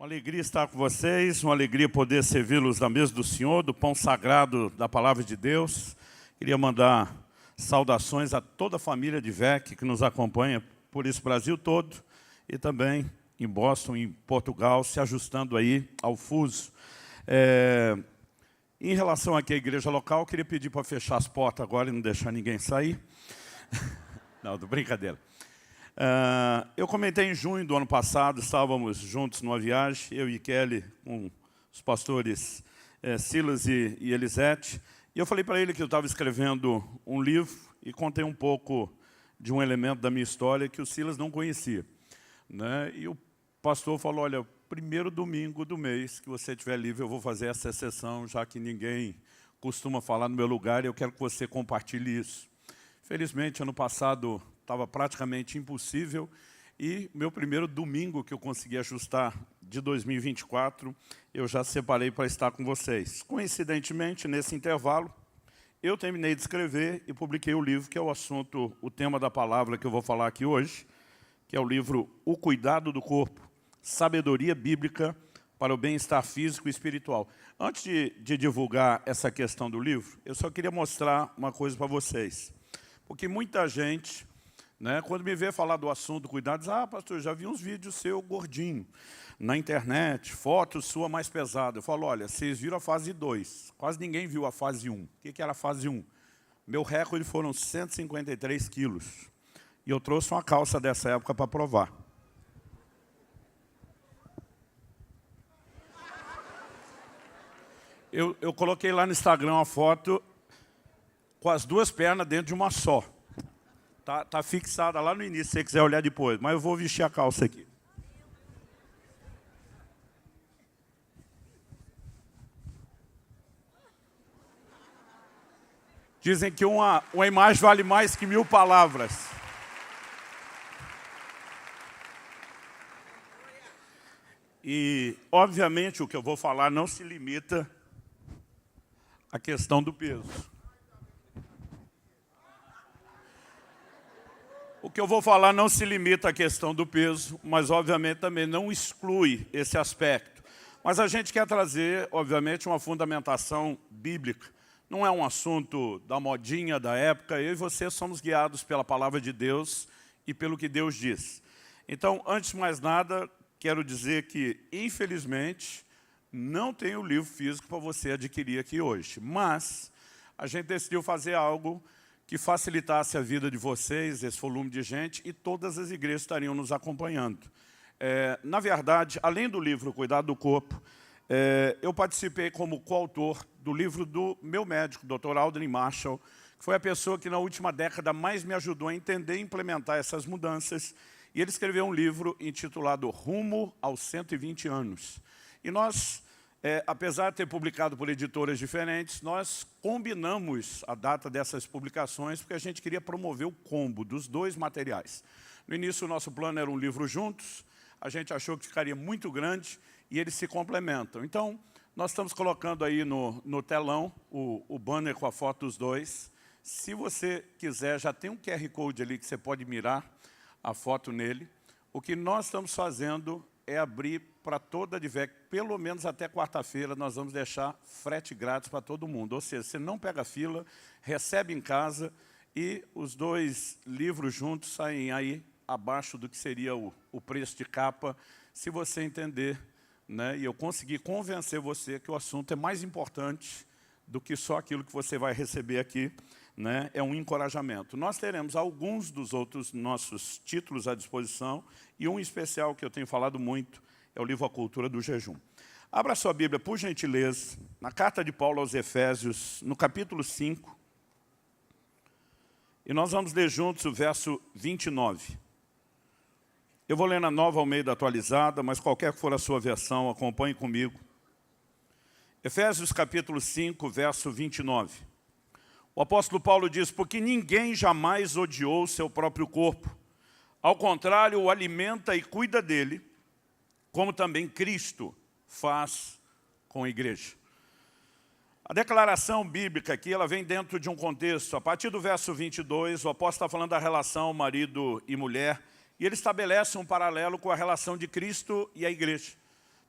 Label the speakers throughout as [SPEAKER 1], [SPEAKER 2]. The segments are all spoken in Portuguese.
[SPEAKER 1] Uma alegria estar com vocês, uma alegria poder servi-los na mesa do Senhor, do pão sagrado da Palavra de Deus. Queria mandar saudações a toda a família de VEC que nos acompanha por esse Brasil todo e também em Boston, em Portugal, se ajustando aí ao fuso. Em relação aqui à igreja local, queria pedir para fechar as portas agora e não deixar ninguém sair. Não, brincadeira. Eu comentei em junho do ano passado, estávamos juntos numa viagem, eu e Kelly, com os pastores Silas e Elisete, e eu falei para ele que eu estava escrevendo um livro e contei um pouco de um elemento da minha história que o Silas não conhecia, né? E o pastor falou, olha, primeiro domingo do mês que você estiver livre, eu vou fazer essa exceção, já que ninguém costuma falar no meu lugar, e eu quero que você compartilhe isso. Felizmente, ano passado estava praticamente impossível, e meu primeiro domingo que eu consegui ajustar de 2024, eu já separei para estar com vocês. Coincidentemente, nesse intervalo, eu terminei de escrever e publiquei o livro, que é o assunto, o tema da palavra que eu vou falar aqui hoje, que é o livro O Cuidado do Corpo, Sabedoria Bíblica para o Bem-Estar Físico e Espiritual. Antes de divulgar essa questão do livro, eu só queria mostrar uma coisa para vocês. Porque muita gente, né, quando me vê falar do assunto cuidado, diz, pastor, eu já vi uns vídeos seu gordinho na internet, fotos sua mais pesada. Eu falo, olha, vocês viram a fase 2, quase ninguém viu a fase 1. O que era a fase 1? Meu recorde foram 153 quilos. E eu trouxe uma calça dessa época para provar. Eu coloquei lá no Instagram uma foto com as duas pernas dentro de uma só. Tá fixada lá no início, se você quiser olhar depois. Mas eu vou vestir a calça aqui. Dizem que uma imagem vale mais que 1000 palavras. E, obviamente, o que eu vou falar não se limita à questão do peso. O que eu vou falar não se limita à questão do peso, mas, obviamente, também não exclui esse aspecto. Mas a gente quer trazer, obviamente, uma fundamentação bíblica. Não é um assunto da modinha da época, eu e você somos guiados pela palavra de Deus e pelo que Deus diz. Então, antes de mais nada, quero dizer que, infelizmente, não tem o livro físico para você adquirir aqui hoje. Mas a gente decidiu fazer algo que facilitasse a vida de vocês, esse volume de gente, e todas as igrejas estariam nos acompanhando. Na verdade, além do livro Cuidado do Corpo, eu participei como coautor do livro do meu médico, Dr. Aldrin Marshall, que foi a pessoa que na última década mais me ajudou a entender e implementar essas mudanças. E ele escreveu um livro intitulado Rumo aos 120 anos. E nós, apesar de ter publicado por editoras diferentes, nós combinamos a data dessas publicações porque a gente queria promover o combo dos dois materiais. No início, o nosso plano era um livro juntos, a gente achou que ficaria muito grande e eles se complementam. Então, nós estamos colocando aí no telão o banner com a foto dos dois. Se você quiser, já tem um QR Code ali que você pode mirar a foto nele. O que nós estamos fazendo é abrir para toda a DVEC, pelo menos até quarta-feira, nós vamos deixar frete grátis para todo mundo. Ou seja, você não pega fila, recebe em casa e os dois livros juntos saem aí abaixo do que seria o preço de capa, se você entender, né? E eu consegui convencer você que o assunto é mais importante do que só aquilo que você vai receber aqui, né? É um encorajamento. Nós teremos alguns dos outros nossos títulos à disposição e um especial que eu tenho falado muito é o livro A Cultura do Jejum. Abra sua Bíblia, por gentileza, na carta de Paulo aos Efésios, no capítulo 5, e nós vamos ler juntos o verso 29. Eu vou ler na Nova Almeida Atualizada, mas qualquer que for a sua versão, acompanhe comigo. Efésios capítulo 5, verso 29. O apóstolo Paulo diz, porque ninguém jamais odiou o seu próprio corpo. Ao contrário, o alimenta e cuida dele, como também Cristo faz com a igreja. A declaração bíblica aqui, ela vem dentro de um contexto. A partir do verso 22, o apóstolo está falando da relação marido e mulher, e ele estabelece um paralelo com a relação de Cristo e a igreja.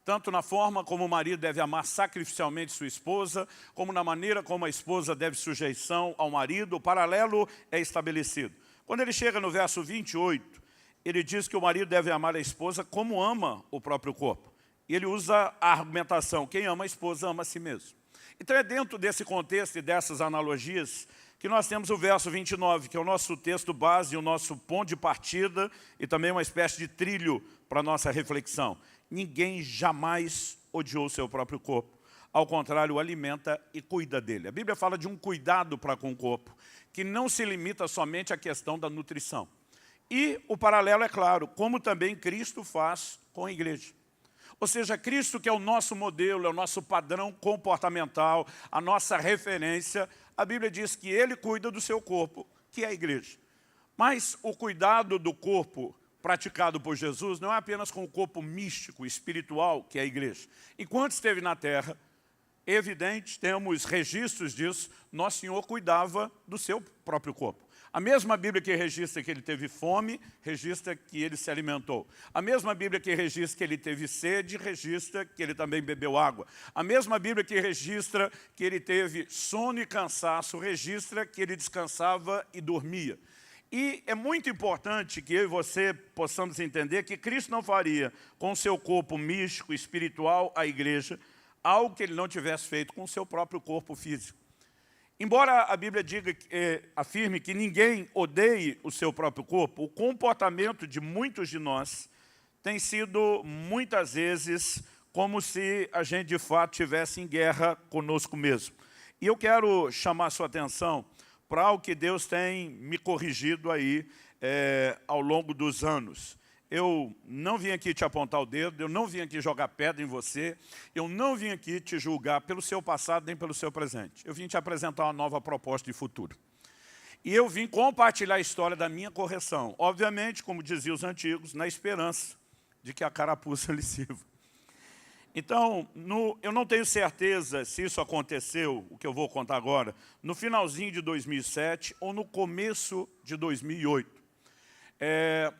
[SPEAKER 1] tanto na forma como o marido deve amar sacrificialmente sua esposa, como na maneira como a esposa deve sujeição ao marido. O paralelo é estabelecido. Quando ele chega no verso 28, ele diz que o marido deve amar a esposa como ama o próprio corpo. E ele usa a argumentação: quem ama a esposa ama a si mesmo. Então é dentro desse contexto e dessas analogias que nós temos o verso 29, que é o nosso texto base, o nosso ponto de partida e também uma espécie de trilho para a nossa reflexão. Ninguém jamais odiou o seu próprio corpo. Ao contrário, o alimenta e cuida dele. A Bíblia fala de um cuidado para com o corpo, que não se limita somente à questão da nutrição. E o paralelo é claro, como também Cristo faz com a igreja. Ou seja, Cristo, que é o nosso modelo, é o nosso padrão comportamental, a nossa referência, a Bíblia diz que Ele cuida do seu corpo, que é a igreja. Mas o cuidado do corpo praticado por Jesus não é apenas com o corpo místico, espiritual, que é a igreja. Enquanto esteve na terra, evidente, temos registros disso, Nosso Senhor cuidava do seu próprio corpo. A mesma Bíblia que registra que ele teve fome, registra que ele se alimentou. A mesma Bíblia que registra que ele teve sede, registra que ele também bebeu água. A mesma Bíblia que registra que ele teve sono e cansaço, registra que ele descansava e dormia. E é muito importante que eu e você possamos entender que Cristo não faria com o seu corpo místico, espiritual, a igreja, algo que ele não tivesse feito com o seu próprio corpo físico. Embora a Bíblia afirme que ninguém odeie o seu próprio corpo, o comportamento de muitos de nós tem sido, muitas vezes, como se a gente, de fato, estivesse em guerra conosco mesmo. E eu quero chamar a sua atenção para algo que Deus tem me corrigido aí ao longo dos anos. Eu não vim aqui te apontar o dedo, eu não vim aqui jogar pedra em você, eu não vim aqui te julgar pelo seu passado nem pelo seu presente. Eu vim te apresentar uma nova proposta de futuro. E eu vim compartilhar a história da minha correção. Obviamente, como diziam os antigos, na esperança de que a carapuça lhe sirva. Então, eu não tenho certeza se isso aconteceu, o que eu vou contar agora, no finalzinho de 2007 ou no começo de 2008.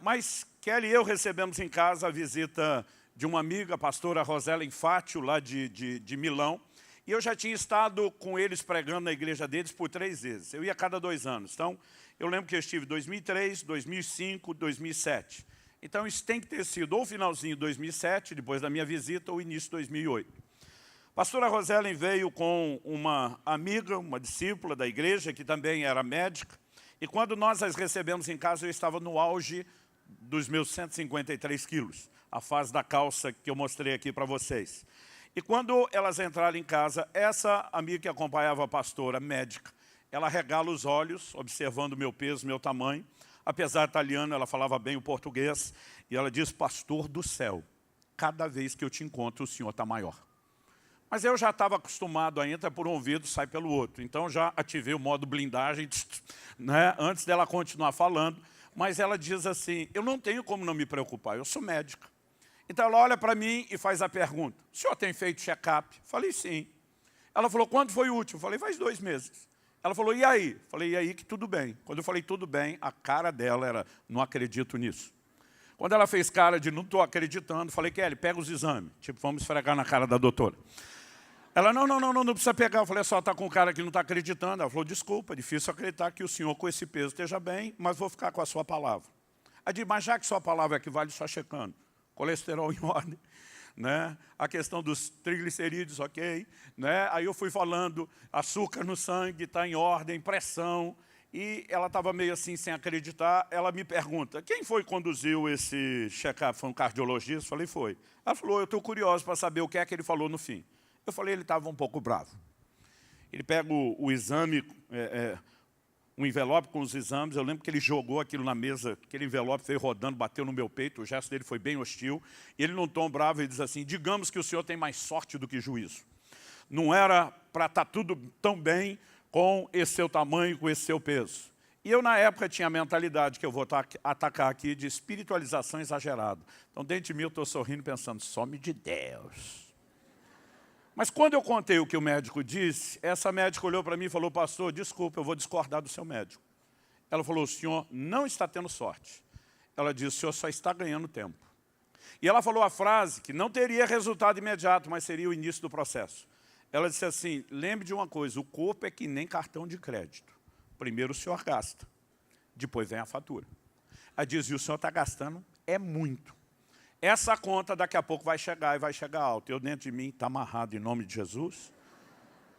[SPEAKER 1] Mas Kelly e eu recebemos em casa a visita de uma amiga, a pastora Rosela Infátio, lá de Milão. E eu já tinha estado com eles pregando na igreja deles por 3 vezes. Eu ia a cada 2 anos. Então, eu lembro que eu estive em 2003, 2005, 2007. Então, isso tem que ter sido ou finalzinho de 2007, depois da minha visita, ou início de 2008. A pastora Rosela veio com uma amiga, uma discípula da igreja, que também era médica. E quando nós as recebemos em casa, eu estava no auge dos meus 153 quilos, a fase da calça que eu mostrei aqui para vocês. E quando elas entraram em casa, essa amiga que acompanhava a pastora, médica, ela regala os olhos, observando o meu peso, meu tamanho. Apesar de italiana, ela falava bem o português. E ela diz: pastor do céu, cada vez que eu te encontro, o senhor está maior. Mas eu já estava acostumado a entrar por um ouvido, sai pelo outro. Então já ativei o modo blindagem, né, antes dela continuar falando. Mas ela diz assim: eu não tenho como não me preocupar, eu sou médica. Então ela olha para mim e faz a pergunta: o senhor tem feito check-up? Falei, sim. Ela falou: quando foi o último? Falei, faz 2 meses. Ela falou: e aí? Falei, e aí que tudo bem. Quando eu falei tudo bem, a cara dela era: não acredito nisso. Quando ela fez cara de não estou acreditando, falei: Kelly, pega os exames. Tipo, vamos esfregar na cara da doutora. Ela: não precisa pegar. Eu falei: só está com um cara que não está acreditando. Ela falou: desculpa, é difícil acreditar que o senhor com esse peso esteja bem, mas vou ficar com a sua palavra. Aí disse: mas já que sua palavra é que vale, só checando. Colesterol em ordem, né? A questão dos triglicerídeos, ok. Né? Aí eu fui falando, açúcar no sangue está em ordem, pressão. E ela estava meio assim, sem acreditar. Ela me pergunta: quem foi que conduziu esse check-up? Foi um cardiologista? Eu falei: foi. Ela falou: eu estou curioso para saber o que é que ele falou no fim. Eu falei: ele estava um pouco bravo. Ele pega o exame, um envelope com os exames. Eu lembro que ele jogou aquilo na mesa, aquele envelope veio rodando, bateu no meu peito. O gesto dele foi bem hostil. E ele, num tom bravo, ele diz assim: digamos que o senhor tem mais sorte do que juízo. Não era para estar tudo tão bem com esse seu tamanho, com esse seu peso. E eu, na época, tinha a mentalidade que eu vou atacar aqui de espiritualização exagerada. Então, dentro de mim, eu estou sorrindo, pensando: some de Deus. Mas quando eu contei o que o médico disse, essa médica olhou para mim e falou: pastor, desculpa, eu vou discordar do seu médico. Ela falou: o senhor não está tendo sorte. Ela disse: o senhor só está ganhando tempo. E ela falou a frase que não teria resultado imediato, mas seria o início do processo. Ela disse assim, lembre de uma coisa, o corpo é que nem cartão de crédito. Primeiro o senhor gasta, depois vem a fatura. Ela diz, e o senhor está gastando é muito. Essa conta daqui a pouco vai chegar e vai chegar alta. Eu dentro de mim está amarrado em nome de Jesus.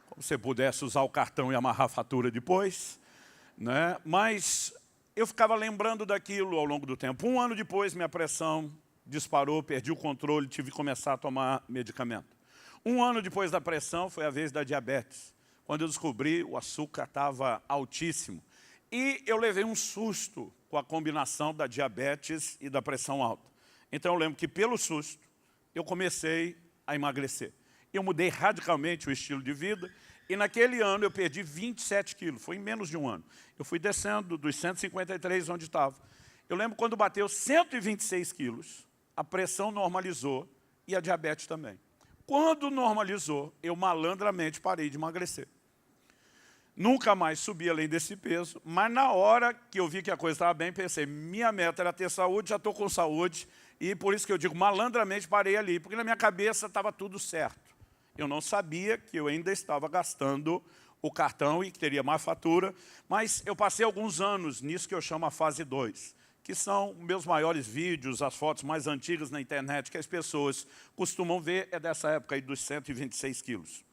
[SPEAKER 1] Como se pudesse usar o cartão e amarrar a fatura depois. Né? Mas eu ficava lembrando daquilo ao longo do tempo. 1 ano depois, minha pressão disparou, perdi o controle, tive que começar a tomar medicamento. 1 ano depois da pressão, foi a vez da diabetes. Quando eu descobri, o açúcar estava altíssimo. E eu levei um susto com a combinação da diabetes e da pressão alta. Então eu lembro que pelo susto, eu comecei a emagrecer. Eu mudei radicalmente o estilo de vida e naquele ano eu perdi 27 quilos, foi em menos de 1 ano. Eu fui descendo dos 153 onde estava. Eu lembro quando bateu 126 quilos, a pressão normalizou e a diabetes também. Quando normalizou, eu malandramente parei de emagrecer. Nunca mais subi além desse peso, mas na hora que eu vi que a coisa estava bem, pensei, minha meta era ter saúde, já estou com saúde, e por isso que eu digo, malandramente parei ali, porque na minha cabeça estava tudo certo. Eu não sabia que eu ainda estava gastando o cartão e que teria mais fatura, mas eu passei alguns anos nisso que eu chamo a fase 2, que são meus maiores vídeos, as fotos mais antigas na internet que as pessoas costumam ver, é dessa época aí dos 126 quilos.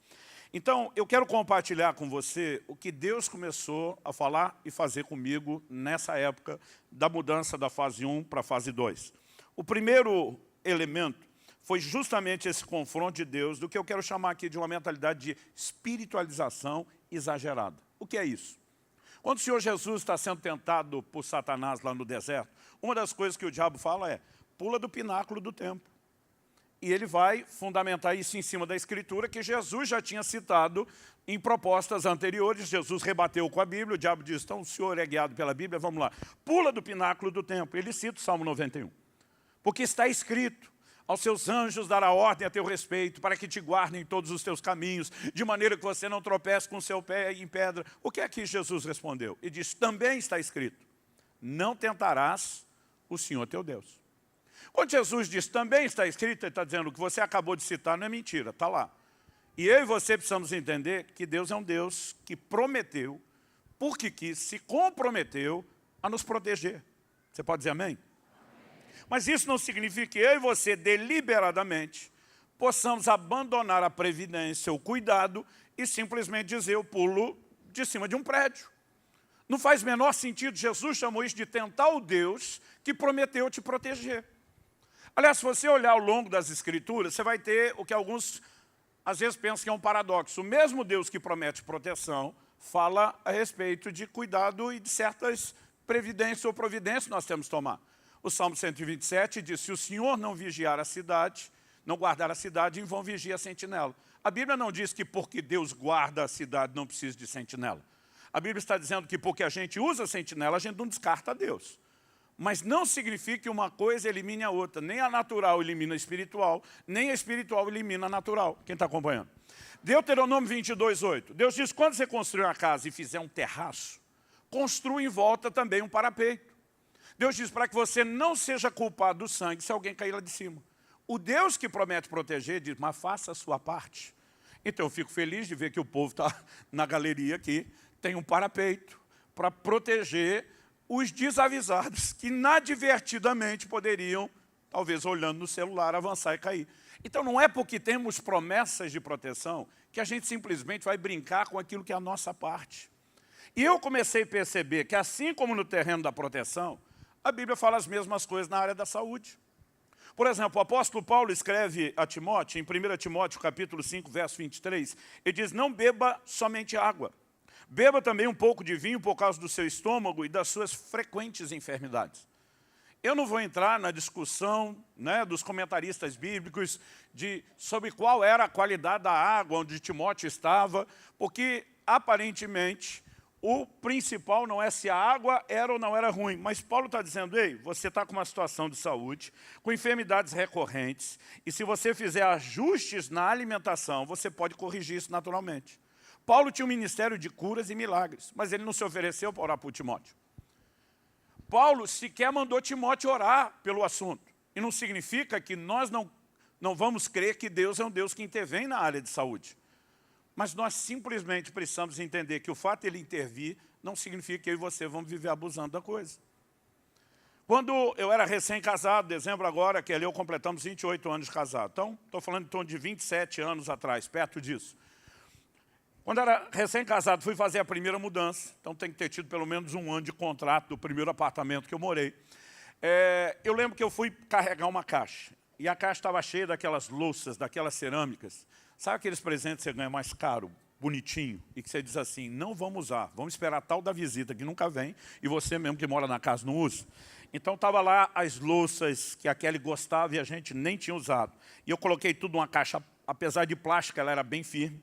[SPEAKER 1] Então, eu quero compartilhar com você o que Deus começou a falar e fazer comigo nessa época da mudança da fase 1 para a fase 2. O primeiro elemento foi justamente esse confronto de Deus do que eu quero chamar aqui de uma mentalidade de espiritualização exagerada. O que é isso? Quando o Senhor Jesus está sendo tentado por Satanás lá no deserto, uma das coisas que o diabo fala é, pula do pináculo do templo. E ele vai fundamentar isso em cima da Escritura, que Jesus já tinha citado em propostas anteriores. Jesus rebateu com a Bíblia, o diabo diz, então o senhor é guiado pela Bíblia, vamos lá. Pula do pináculo do templo. Ele cita o Salmo 91. Porque está escrito, aos seus anjos dará ordem a teu respeito, para que te guardem em todos os teus caminhos, de maneira que você não tropece com o seu pé em pedra. O que é que Jesus respondeu? Ele diz, também está escrito, não tentarás o Senhor teu Deus. Quando Jesus diz, também está escrito, ele está dizendo o que você acabou de citar, não é mentira, está lá. E eu e você precisamos entender que Deus é um Deus que prometeu, porque quis, se comprometeu a nos proteger. Você pode dizer amém? Mas isso não significa que eu e você, deliberadamente, possamos abandonar a previdência, o cuidado, e simplesmente dizer, eu pulo de cima de um prédio. Não faz menor sentido, Jesus chamou isso de tentar o Deus que prometeu te proteger. Aliás, se você olhar ao longo das Escrituras, você vai ter o que alguns, às vezes, pensam que é um paradoxo. O mesmo Deus que promete proteção, fala a respeito de cuidado e de certas previdências ou providências que nós temos que tomar. O Salmo 127 diz, se o Senhor não vigiar a cidade, não guardar a cidade, em vão vigia a sentinela. A Bíblia não diz que porque Deus guarda a cidade não precisa de sentinela. A Bíblia está dizendo que porque a gente usa a sentinela, a gente não descarta a Deus. Mas não significa que uma coisa elimine a outra. Nem a natural elimina a espiritual, nem a espiritual elimina a natural. Quem está acompanhando? Deuteronômio 22:8. Deus diz, quando você construir uma casa e fizer um terraço, construa em volta também um parapeito. Deus diz para que você não seja culpado do sangue se alguém cair lá de cima. O Deus que promete proteger diz, mas faça a sua parte. Então eu fico feliz de ver que o povo está na galeria aqui, tem um parapeito para proteger os desavisados que inadvertidamente poderiam, talvez olhando no celular, avançar e cair. Então não é porque temos promessas de proteção que a gente simplesmente vai brincar com aquilo que é a nossa parte. E eu comecei a perceber que assim como no terreno da proteção, a Bíblia fala as mesmas coisas na área da saúde. Por exemplo, o apóstolo Paulo escreve a Timóteo, em 1 Timóteo capítulo 5, verso 23, ele diz, não beba somente água. Beba também um pouco de vinho por causa do seu estômago e das suas frequentes enfermidades. Eu não vou entrar na discussão, né, dos comentaristas bíblicos sobre qual era a qualidade da água onde Timóteo estava, porque aparentemente o principal não é se a água era ou não era ruim. Mas Paulo está dizendo, ei, você está com uma situação de saúde, com enfermidades recorrentes, e se você fizer ajustes na alimentação, você pode corrigir isso naturalmente. Paulo tinha um ministério de curas e milagres, mas ele não se ofereceu para orar por Timóteo. Paulo sequer mandou Timóteo orar pelo assunto. E não significa que nós não vamos crer que Deus é um Deus que intervém na área de saúde. Mas nós simplesmente precisamos entender que o fato de Ele intervir não significa que eu e você vamos viver abusando da coisa. Quando eu era recém-casado, dezembro agora, que ali eu completamos 28 anos de casado. Então, estou falando em torno de 27 anos atrás, perto disso. Quando eu era recém-casado, fui fazer a primeira mudança. Então, tem que ter tido pelo menos um ano de contrato do primeiro apartamento que eu morei. Eu lembro que eu fui carregar uma caixa. E a caixa estava cheia daquelas louças, daquelas cerâmicas. Sabe aqueles presentes que você ganha mais caro, bonitinho, e que você diz assim, não vamos usar, vamos esperar a tal da visita que nunca vem, e você mesmo que mora na casa não usa. Então estava lá as louças que a Kelly gostava e a gente nem tinha usado. E eu coloquei tudo numa caixa, apesar de plástica, ela era bem firme,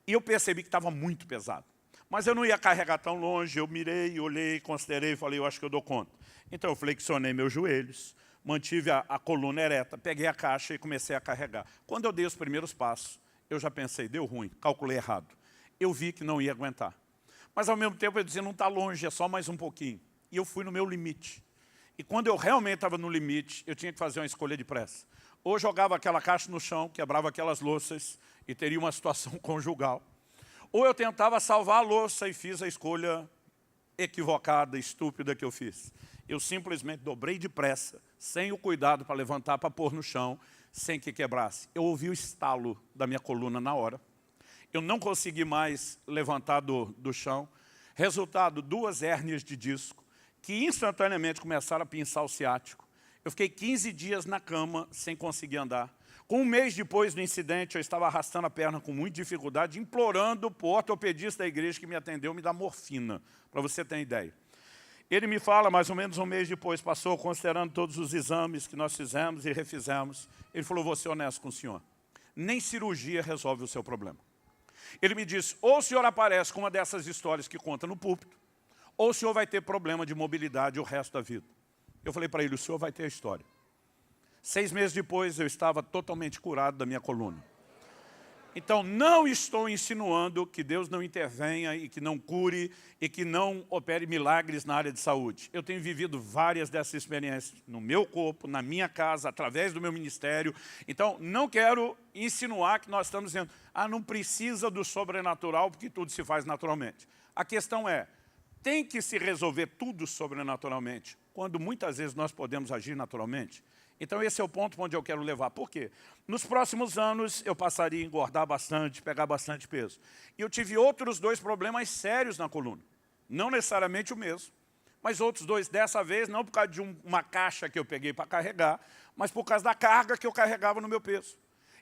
[SPEAKER 1] e eu percebi que estava muito pesado. Mas eu não ia carregar tão longe, eu mirei, olhei, considerei, falei, eu acho que eu dou conta. Então eu flexionei meus joelhos, mantive a coluna ereta, peguei a caixa e comecei a carregar. Quando eu dei os primeiros passos, eu já pensei, deu ruim, calculei errado. Eu vi que não ia aguentar. Mas ao mesmo tempo eu dizia, não está longe, é só mais um pouquinho. E eu fui no meu limite. E quando eu realmente estava no limite, eu tinha que fazer uma escolha de pressa. Ou jogava aquela caixa no chão, quebrava aquelas louças e teria uma situação conjugal. Ou eu tentava salvar a louça e fiz a escolha equivocada, estúpida que eu fiz. Eu simplesmente dobrei depressa, sem o cuidado para levantar, para pôr no chão, sem que quebrasse. Eu ouvi o estalo da minha coluna na hora. Eu não consegui mais levantar do chão. Resultado, 2 hérnias de disco, que instantaneamente começaram a pinçar o ciático. Eu fiquei 15 dias na cama, sem conseguir andar. Com 1 mês depois do incidente, eu estava arrastando a perna com muita dificuldade, implorando para o ortopedista da igreja que me atendeu me dar morfina, para você ter ideia. Ele me fala, mais ou menos 1 mês depois, passou, considerando todos os exames que nós fizemos e refizemos. Ele falou, vou ser honesto com o senhor. Nem cirurgia resolve o seu problema. Ele me disse, ou o senhor aparece com uma dessas histórias que conta no púlpito, ou o senhor vai ter problema de mobilidade o resto da vida. Eu falei para ele, o senhor vai ter a história. 6 meses depois, eu estava totalmente curado da minha coluna. Então, não estou insinuando que Deus não intervenha e que não cure e que não opere milagres na área de saúde. Eu tenho vivido várias dessas experiências no meu corpo, na minha casa, através do meu ministério. Então, não quero insinuar que nós estamos dizendo, não precisa do sobrenatural porque tudo se faz naturalmente. A questão é, tem que se resolver tudo sobrenaturalmente, quando muitas vezes nós podemos agir naturalmente? Então esse é o ponto onde eu quero levar. Por quê? Nos próximos anos eu passaria a engordar bastante, pegar bastante peso. E eu tive outros 2 problemas sérios na coluna. Não necessariamente o mesmo, mas outros 2. Dessa vez não por causa de uma caixa que eu peguei para carregar, mas por causa da carga que eu carregava no meu peso.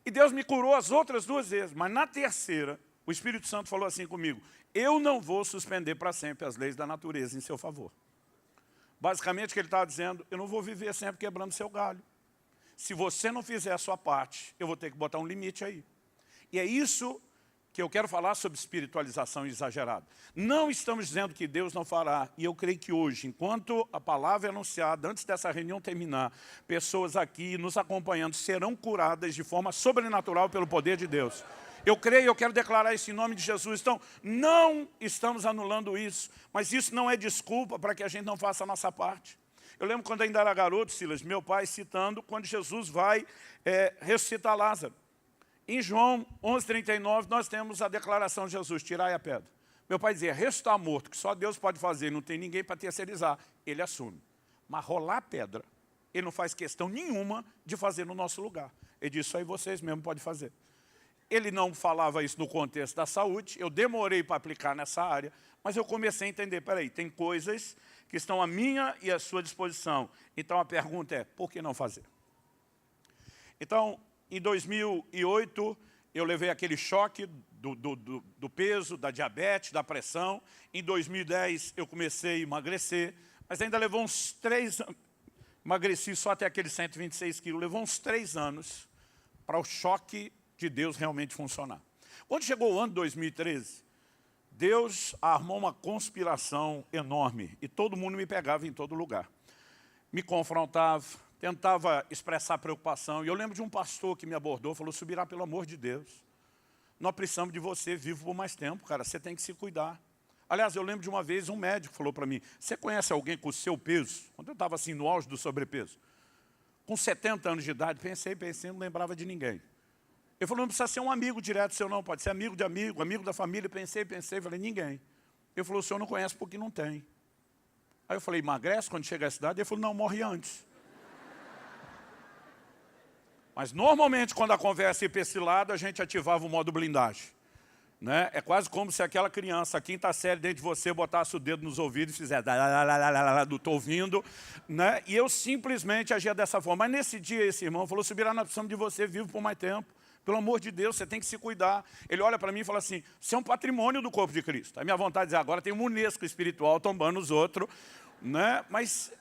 [SPEAKER 1] E Deus me curou as outras 2 vezes, mas na terceira, o Espírito Santo falou assim comigo, eu não vou suspender para sempre as leis da natureza em seu favor. Basicamente, o que ele estava dizendo, eu não vou viver sempre quebrando seu galho. Se você não fizer a sua parte, eu vou ter que botar um limite aí. E é isso que eu quero falar sobre espiritualização exagerada. Não estamos dizendo que Deus não fará, e eu creio que hoje, enquanto a palavra é anunciada, antes dessa reunião terminar, pessoas aqui nos acompanhando serão curadas de forma sobrenatural pelo poder de Deus. Eu creio, eu quero declarar isso em nome de Jesus. Então, não estamos anulando isso, mas isso não é desculpa para que a gente não faça a nossa parte. Eu lembro quando ainda era garoto, Silas, meu pai citando, quando Jesus vai ressuscitar Lázaro. Em João 11:39, nós temos a declaração de Jesus, tirai a pedra. Meu pai dizia, ressuscitar morto, que só Deus pode fazer, não tem ninguém para terceirizar. Ele assume. Mas rolar a pedra, ele não faz questão nenhuma de fazer no nosso lugar. Ele diz, isso aí vocês mesmos podem fazer. Ele não falava isso no contexto da saúde, eu demorei para aplicar nessa área, mas eu comecei a entender, peraí, tem coisas que estão à minha e à sua disposição. Então a pergunta é, por que não fazer? Então, em 2008, eu levei aquele choque do peso, da diabetes, da pressão. Em 2010, eu comecei a emagrecer, mas ainda levou uns 3 anos. Emagreci só até aqueles 126 quilos. Levou uns 3 anos para o choque de Deus realmente funcionar. Quando chegou o ano de 2013, Deus armou uma conspiração enorme e todo mundo me pegava em todo lugar. Me confrontava, tentava expressar preocupação. E eu lembro de um pastor que me abordou, falou, Subirá, pelo amor de Deus, nós precisamos de você vivo por mais tempo, cara, você tem que se cuidar. Aliás, eu lembro de uma vez um médico falou para mim, você conhece alguém com o seu peso? Quando eu estava assim no auge do sobrepeso. com 70 anos de idade, pensei, não lembrava de ninguém. Ele falou, não precisa ser um amigo direto seu não, pode ser amigo de amigo, amigo da família. Pensei, falei, ninguém. Ele falou, o senhor não conhece porque não tem. Aí eu falei, emagrece quando chega à cidade? Ele falou, não, morre antes. Mas normalmente quando a conversa ia para esse lado, a gente ativava o modo blindagem. Né? É quase como se aquela criança, a quinta série dentro de você, botasse o dedo nos ouvidos e fizesse, estou ouvindo, né? E eu simplesmente agia dessa forma. Mas nesse dia esse irmão falou, Subirá, nós precisamos de você vivo por mais tempo. Pelo amor de Deus, você tem que se cuidar. Ele olha para mim e fala assim, você é um patrimônio do corpo de Cristo. A minha vontade de dizer, agora tem um Unesco espiritual tombando os outros. Né? Mas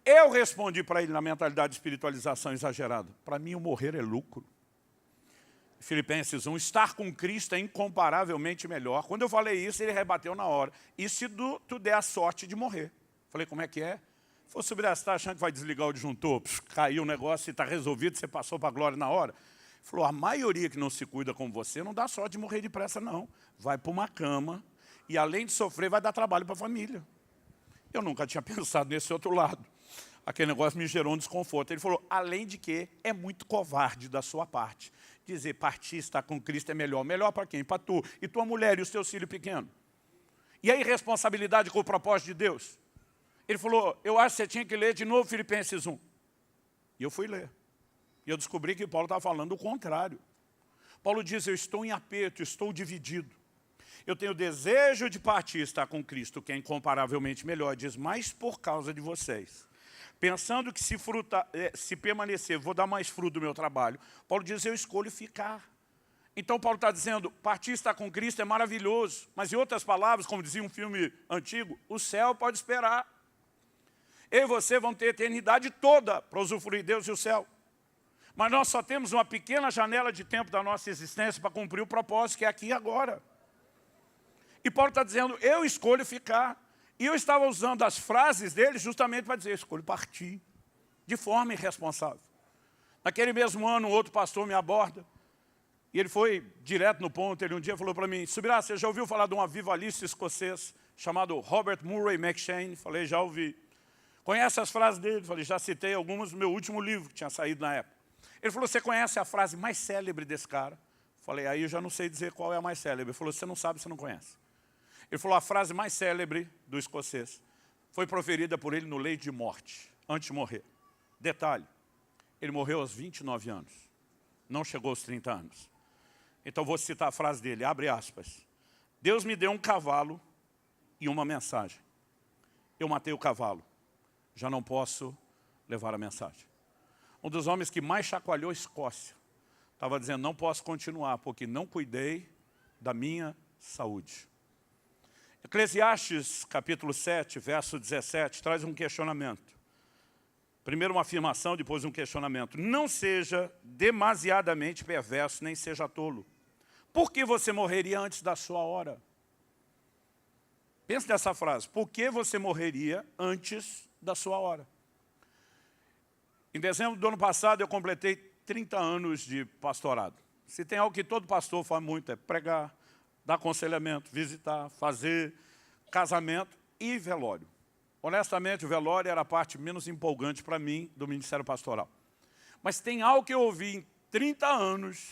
[SPEAKER 1] eu respondi para ele na mentalidade de espiritualização exagerada. Para mim o morrer é lucro. Filipenses 1, estar com Cristo é incomparavelmente melhor. Quando eu falei isso, ele rebateu na hora. E se tu der a sorte de morrer? Falei, como é que é? Falei, Subirá, você está achando que vai desligar o disjuntor? Caiu o negócio e está resolvido, você passou para a glória na hora? Falou, a maioria que não se cuida como você não dá sorte de morrer depressa, não. Vai para uma cama e, além de sofrer, vai dar trabalho para a família. Eu nunca tinha pensado nesse outro lado. Aquele negócio me gerou um desconforto. Ele falou, além de que é muito covarde da sua parte. Dizer, partir, estar com Cristo é melhor. Melhor para quem? Para tu. E tua mulher e os teus filhos pequenos. E a irresponsabilidade com o propósito de Deus? Ele falou, eu acho que você tinha que ler de novo Filipenses 1. E eu fui ler. E eu descobri que Paulo estava falando o contrário. Paulo diz, eu estou em aperto, estou dividido. Eu tenho desejo de partir, estar com Cristo, que é incomparavelmente melhor. Diz, mas por causa de vocês. Pensando que se permanecer, vou dar mais fruto do meu trabalho. Paulo diz, eu escolho ficar. Então Paulo está dizendo, partir estar com Cristo é maravilhoso. Mas em outras palavras, como dizia um filme antigo, o céu pode esperar. Eu e você vão ter a eternidade toda para usufruir Deus e o céu. Mas nós só temos uma pequena janela de tempo da nossa existência para cumprir o propósito, que é aqui e agora. E Paulo está dizendo, eu escolho ficar. E eu estava usando as frases dele justamente para dizer, escolho partir, de forma irresponsável. Naquele mesmo ano, um outro pastor me aborda, e ele foi direto no ponto, ele um dia falou para mim, Subirá, você já ouviu falar de um avivalista escocês chamado Robert Murray McCheyne? Falei, já ouvi. Conhece as frases dele? Falei, já citei algumas no meu último livro, que tinha saído na época. Ele falou, você conhece a frase mais célebre desse cara? Falei, aí eu já não sei dizer qual é a mais célebre. Ele falou, você não sabe, você não conhece. Ele falou, a frase mais célebre do escocês foi proferida por ele no leito de morte, antes de morrer. Detalhe, ele morreu aos 29 anos, não chegou aos 30 anos. Então vou citar a frase dele, abre aspas. Deus me deu um cavalo e uma mensagem. Eu matei o cavalo, já não posso levar a mensagem. Um dos homens que mais chacoalhou a Escócia estava dizendo, não posso continuar, porque não cuidei da minha saúde. Eclesiastes, capítulo 7, verso 17, traz um questionamento. Primeiro uma afirmação, depois um questionamento. Não seja demasiadamente perverso, nem seja tolo. Por que você morreria antes da sua hora? Pense nessa frase. Por que você morreria antes da sua hora? Em dezembro do ano passado, eu completei 30 anos de pastorado. Se tem algo que todo pastor faz muito, é pregar, dar aconselhamento, visitar, fazer casamento e velório. Honestamente, o velório era a parte menos empolgante para mim do ministério pastoral. Mas tem algo que eu ouvi em 30 anos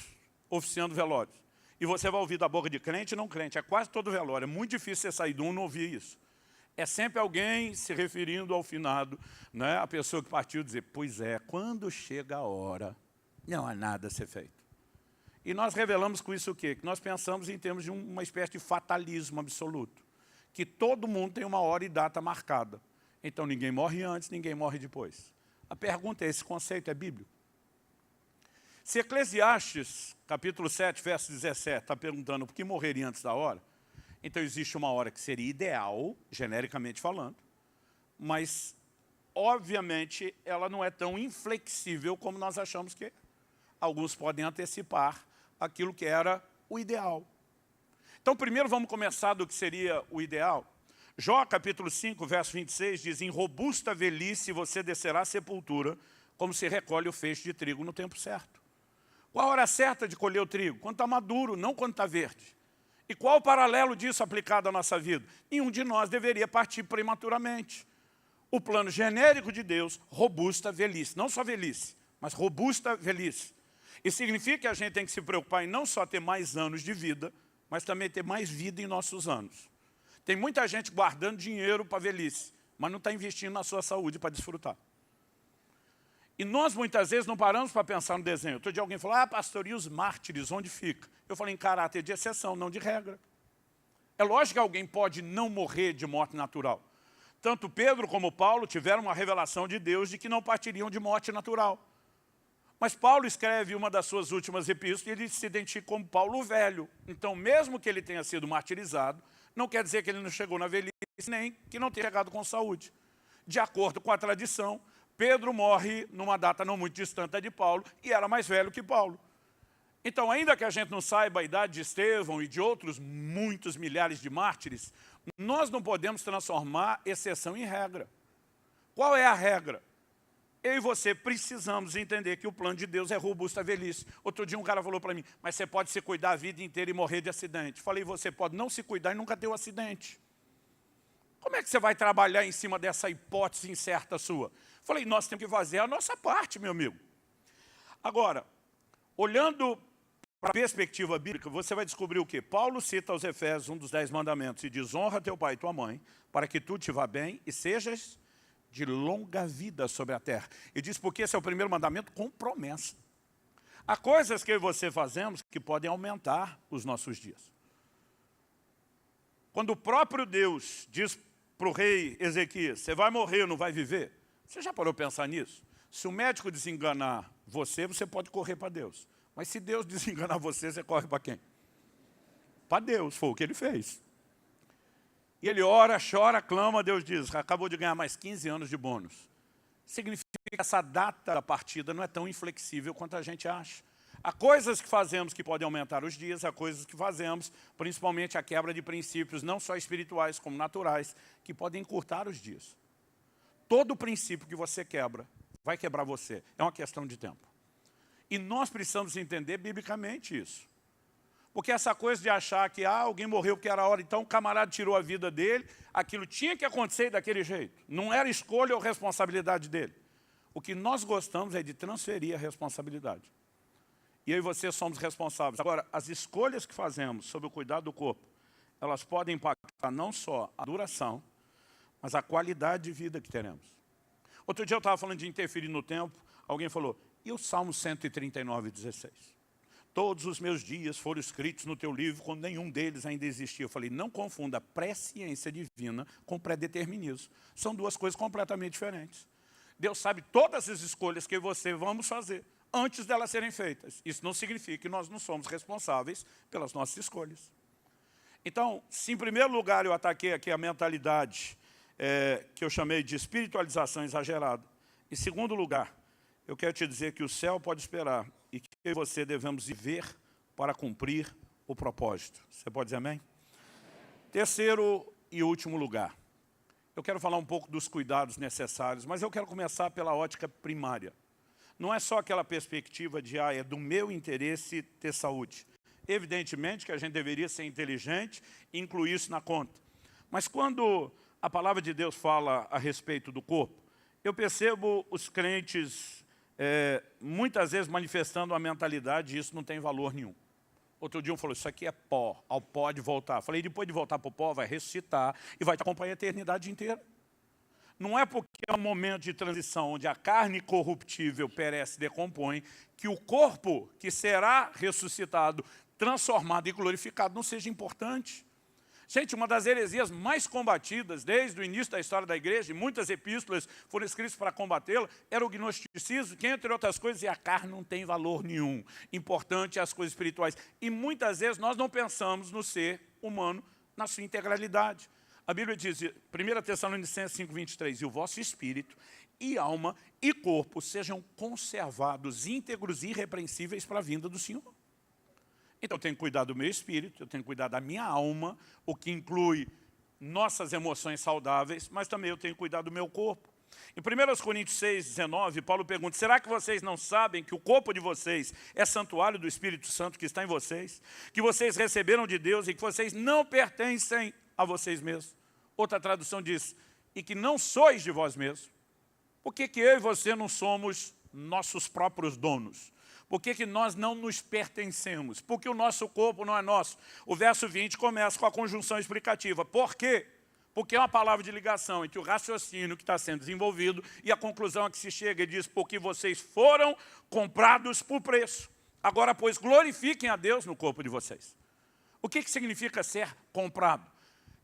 [SPEAKER 1] oficiando velórios. E você vai ouvir da boca de crente e não crente. É quase todo velório. É muito difícil você sair de um e não ouvir isso. É sempre alguém se referindo ao finado, né? A pessoa que partiu dizer, pois é, quando chega a hora, não há nada a ser feito. E nós revelamos com isso o quê? Que nós pensamos em termos de uma espécie de fatalismo absoluto. Que todo mundo tem uma hora e data marcada. Então ninguém morre antes, ninguém morre depois. A pergunta é, esse conceito é bíblico? Se Eclesiastes, capítulo 7, verso 17, está perguntando por que morreria antes da hora, então existe uma hora que seria ideal, genericamente falando, mas, obviamente, ela não é tão inflexível como nós achamos que é. Alguns podem antecipar aquilo que era o ideal. Então, primeiro vamos começar do que seria o ideal. Jó, capítulo 5, verso 26, diz, em robusta velhice você descerá à sepultura, como se recolhe o feixe de trigo no tempo certo. Qual a hora certa de colher o trigo? Quando está maduro, não quando está verde. E qual o paralelo disso aplicado à nossa vida? Nenhum de nós deveria partir prematuramente. o plano genérico de Deus, robusta velhice. Não só velhice, mas robusta velhice. Isso significa que a gente tem que se preocupar em não só ter mais anos de vida, mas também ter mais vida em nossos anos. Tem muita gente guardando dinheiro para a velhice, mas não está investindo na sua saúde para desfrutar. E nós, muitas vezes, não paramos para pensar no desenho. Outro dia alguém falou, pastor, e os mártires, onde fica? Eu falei, em caráter de exceção, não de regra. É lógico que alguém pode não morrer de morte natural. Tanto Pedro como Paulo tiveram uma revelação de Deus de que não partiriam de morte natural. Mas Paulo escreve uma das suas últimas epístolas e ele se identifica como Paulo o Velho. Então, mesmo que ele tenha sido martirizado, não quer dizer que ele não chegou na velhice, nem que não tenha chegado com saúde. De acordo com a tradição, Pedro morre numa data não muito distante da de Paulo e era mais velho que Paulo. Então, ainda que a gente não saiba a idade de Estevão e de outros muitos milhares de mártires, nós não podemos transformar exceção em regra. Qual é a regra? Eu e você precisamos entender que o plano de Deus é robusta velhice. Outro dia um cara falou para mim, mas você pode se cuidar a vida inteira e morrer de acidente. Falei, você pode não se cuidar e nunca ter um acidente. Como é que você vai trabalhar em cima dessa hipótese incerta sua? Falei, nós temos que fazer a nossa parte, meu amigo. Agora, olhando para a perspectiva bíblica, você vai descobrir o quê? Paulo cita aos Efésios um dos 10 mandamentos e diz, honra teu pai e tua mãe, para que tudo te vá bem e sejas de longa vida sobre a terra. E diz porque esse é o primeiro mandamento com promessa. Há coisas que eu e você fazemos que podem aumentar os nossos dias. Quando o próprio Deus diz para o rei Ezequias, você vai morrer, não vai viver. Você já parou para pensar nisso? Se o médico desenganar você, você pode correr para Deus. Mas se Deus desenganar você, você corre para quem? Para Deus, foi o que ele fez. E ele ora, chora, clama, Deus diz, acabou de ganhar mais 15 anos de bônus. Significa que essa data da partida não é tão inflexível quanto a gente acha. Há coisas que fazemos que podem aumentar os dias, há coisas que fazemos, principalmente a quebra de princípios, não só espirituais como naturais, que podem encurtar os dias. Todo princípio que você quebra, vai quebrar você. É uma questão de tempo. E nós precisamos entender biblicamente isso. Porque essa coisa de achar que alguém morreu porque era a hora, então o camarada tirou a vida dele, aquilo tinha que acontecer daquele jeito. Não era escolha ou responsabilidade dele. O que nós gostamos é de transferir a responsabilidade. E eu e você somos responsáveis. Agora, as escolhas que fazemos sobre o cuidado do corpo, elas podem impactar não só a duração, mas a qualidade de vida que teremos. Outro dia eu estava falando de interferir no tempo, alguém falou, e o Salmo 139, 16? Todos os meus dias foram escritos no teu livro, quando nenhum deles ainda existia. Eu falei, não confunda presciência divina com predeterminismo. São duas coisas completamente diferentes. Deus sabe todas as escolhas que você vamos fazer, antes delas serem feitas. Isso não significa que nós não somos responsáveis pelas nossas escolhas. Então, se em primeiro lugar eu ataquei aqui a mentalidade que eu chamei de espiritualização exagerada, em segundo lugar, eu quero te dizer que o céu pode esperar e que eu e você devemos viver para cumprir o propósito. Você pode dizer amém? Terceiro e último lugar, eu quero falar um pouco dos cuidados necessários, mas eu quero começar pela ótica primária. Não é só aquela perspectiva de, é do meu interesse ter saúde. Evidentemente que a gente deveria ser inteligente e incluir isso na conta. Mas quando a palavra de Deus fala a respeito do corpo, eu percebo os crentes muitas vezes manifestando uma mentalidade, e isso não tem valor nenhum. Outro dia um falou, isso aqui é pó, ao pó de voltar. Falei, depois de voltar para o pó, vai ressuscitar e vai te acompanhar a eternidade inteira. Não é porque é um momento de transição onde a carne corruptível perece e decompõe, que o corpo que será ressuscitado, transformado e glorificado não seja importante. Gente, uma das heresias mais combatidas desde o início da história da igreja, e muitas epístolas foram escritas para combatê-la, era o gnosticismo, que entre outras coisas, a carne não tem valor nenhum. Importante é as coisas espirituais. E muitas vezes nós não pensamos no ser humano na sua integralidade. A Bíblia diz, 1 Tessalonicenses 5:23, e o vosso espírito, e alma, e corpo sejam conservados, íntegros e irrepreensíveis para a vinda do Senhor. Então eu tenho que cuidar do meu espírito, eu tenho que cuidar da minha alma, o que inclui nossas emoções saudáveis, mas também eu tenho que cuidar do meu corpo. Em 1 Coríntios 6:19, Paulo pergunta, será que vocês não sabem que o corpo de vocês é santuário do Espírito Santo que está em vocês? Que vocês receberam de Deus e que vocês não pertencem a vocês mesmos? Outra tradução diz, e que não sois de vós mesmos, por que eu e você não somos nossos próprios donos? Por que nós não nos pertencemos? Porque o nosso corpo não é nosso. O verso 20 começa com a conjunção explicativa. Por quê? Porque é uma palavra de ligação entre o raciocínio que está sendo desenvolvido e a conclusão a que se chega. Ele diz, porque vocês foram comprados por preço. Agora, pois, glorifiquem a Deus no corpo de vocês. O que significa ser comprado?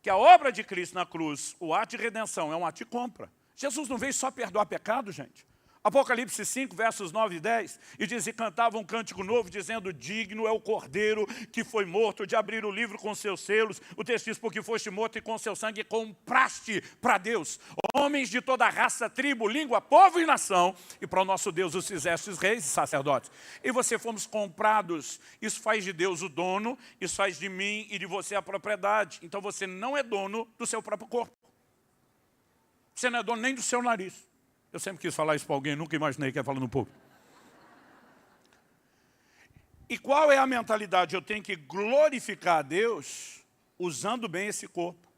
[SPEAKER 1] Que a obra de Cristo na cruz, o ato de redenção, é um ato de compra. Jesus não veio só perdoar pecado, gente. Apocalipse 5, versos 9 e 10, e diz, e cantava um cântico novo, dizendo, digno é o Cordeiro que foi morto de abrir o livro com seus selos. O texto diz, porque foste morto e com seu sangue compraste para Deus homens de toda raça, tribo, língua, povo e nação, e para o nosso Deus os fizestes reis e sacerdotes. E você fomos comprados. Isso faz de Deus o dono, isso faz de mim e de você a propriedade. Então você não é dono do seu próprio corpo. Você não é dono nem do seu nariz. Eu sempre quis falar isso para alguém, nunca imaginei que ia falar no público. E qual é a mentalidade? Eu tenho que glorificar a Deus usando bem esse corpo.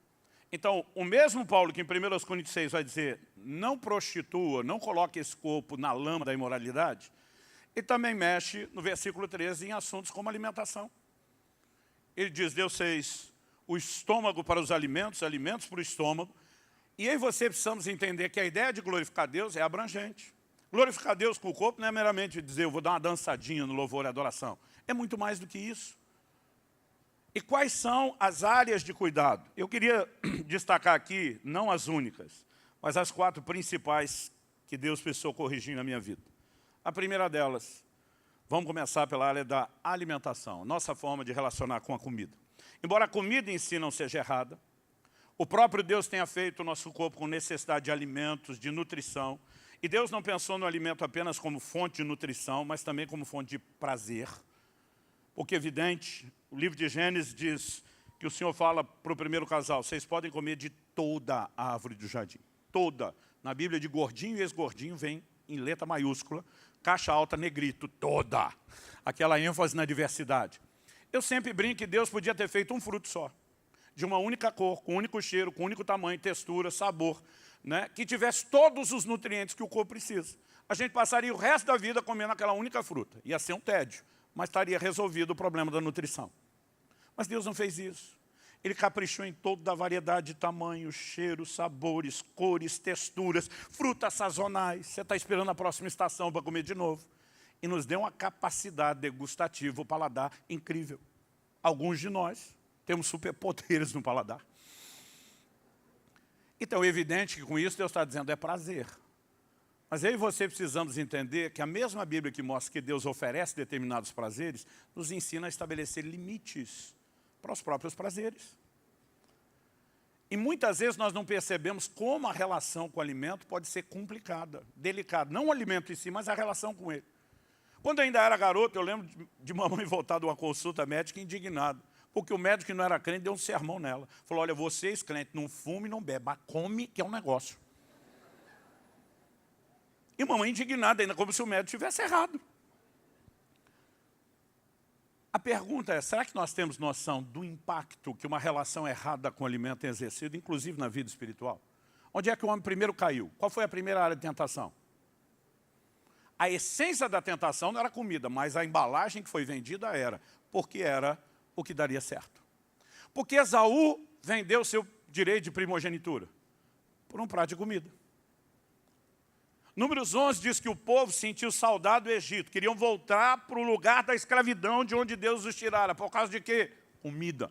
[SPEAKER 1] Então, o mesmo Paulo que em 1 Coríntios 6 vai dizer, não prostitua, não coloque esse corpo na lama da imoralidade, ele também mexe no versículo 13 em assuntos como alimentação. Ele diz, Deus fez o estômago para os alimentos, alimentos para o estômago, e eu e você precisamos entender que a ideia de glorificar Deus é abrangente. Glorificar Deus com o corpo não é meramente dizer, eu vou dar uma dançadinha no louvor e adoração. É muito mais do que isso. E quais são as áreas de cuidado? Eu queria destacar aqui, não as únicas, mas as 4 principais que Deus precisou corrigir na minha vida. A primeira delas, vamos começar pela área da alimentação, nossa forma de relacionar com a comida. Embora a comida em si não seja errada, o próprio Deus tenha feito o nosso corpo com necessidade de alimentos, de nutrição. E Deus não pensou no alimento apenas como fonte de nutrição, mas também como fonte de prazer. Porque é evidente, o livro de Gênesis diz que o Senhor fala para o primeiro casal, vocês podem comer de toda a árvore do jardim. Toda. Na Bíblia de gordinho e ex-gordinho vem em letra maiúscula, caixa alta, negrito, toda. Aquela ênfase na diversidade. Eu sempre brinco que Deus podia ter feito um fruto só. De uma única cor, com um único cheiro, com um único tamanho, textura, sabor, né? Que tivesse todos os nutrientes que o corpo precisa. A gente passaria o resto da vida comendo aquela única fruta. Ia ser um tédio, mas estaria resolvido o problema da nutrição. Mas Deus não fez isso. Ele caprichou em toda a variedade de tamanhos, cheiros, sabores, cores, texturas, frutas sazonais. Você está esperando a próxima estação para comer de novo. E nos deu uma capacidade degustativa, o paladar incrível. Alguns de nós temos superpoderes no paladar. Então, é evidente que com isso Deus está dizendo, é prazer. Mas eu e você precisamos entender que a mesma Bíblia que mostra que Deus oferece determinados prazeres, nos ensina a estabelecer limites para os próprios prazeres. E muitas vezes nós não percebemos como a relação com o alimento pode ser complicada, delicada. Não o alimento em si, mas a relação com ele. Quando eu ainda era garoto, eu lembro de mamãe voltar de uma consulta médica indignado. Porque o médico que não era crente deu um sermão nela. Falou, olha, vocês crentes não fumem e não bebem, mas come que é um negócio. E mamãe indignada ainda, como se o médico tivesse errado. A pergunta é, será que nós temos noção do impacto que uma relação errada com o alimento tem exercido, inclusive na vida espiritual? Onde é que o homem primeiro caiu? Qual foi a primeira área de tentação? A essência da tentação não era comida, mas a embalagem que foi vendida era, porque era o que daria certo. Porque Esaú vendeu seu direito de primogenitura por um prato de comida. Números 11 diz que o povo sentiu saudade do Egito, queriam voltar para o lugar da escravidão de onde Deus os tirara. Por causa de quê? Comida.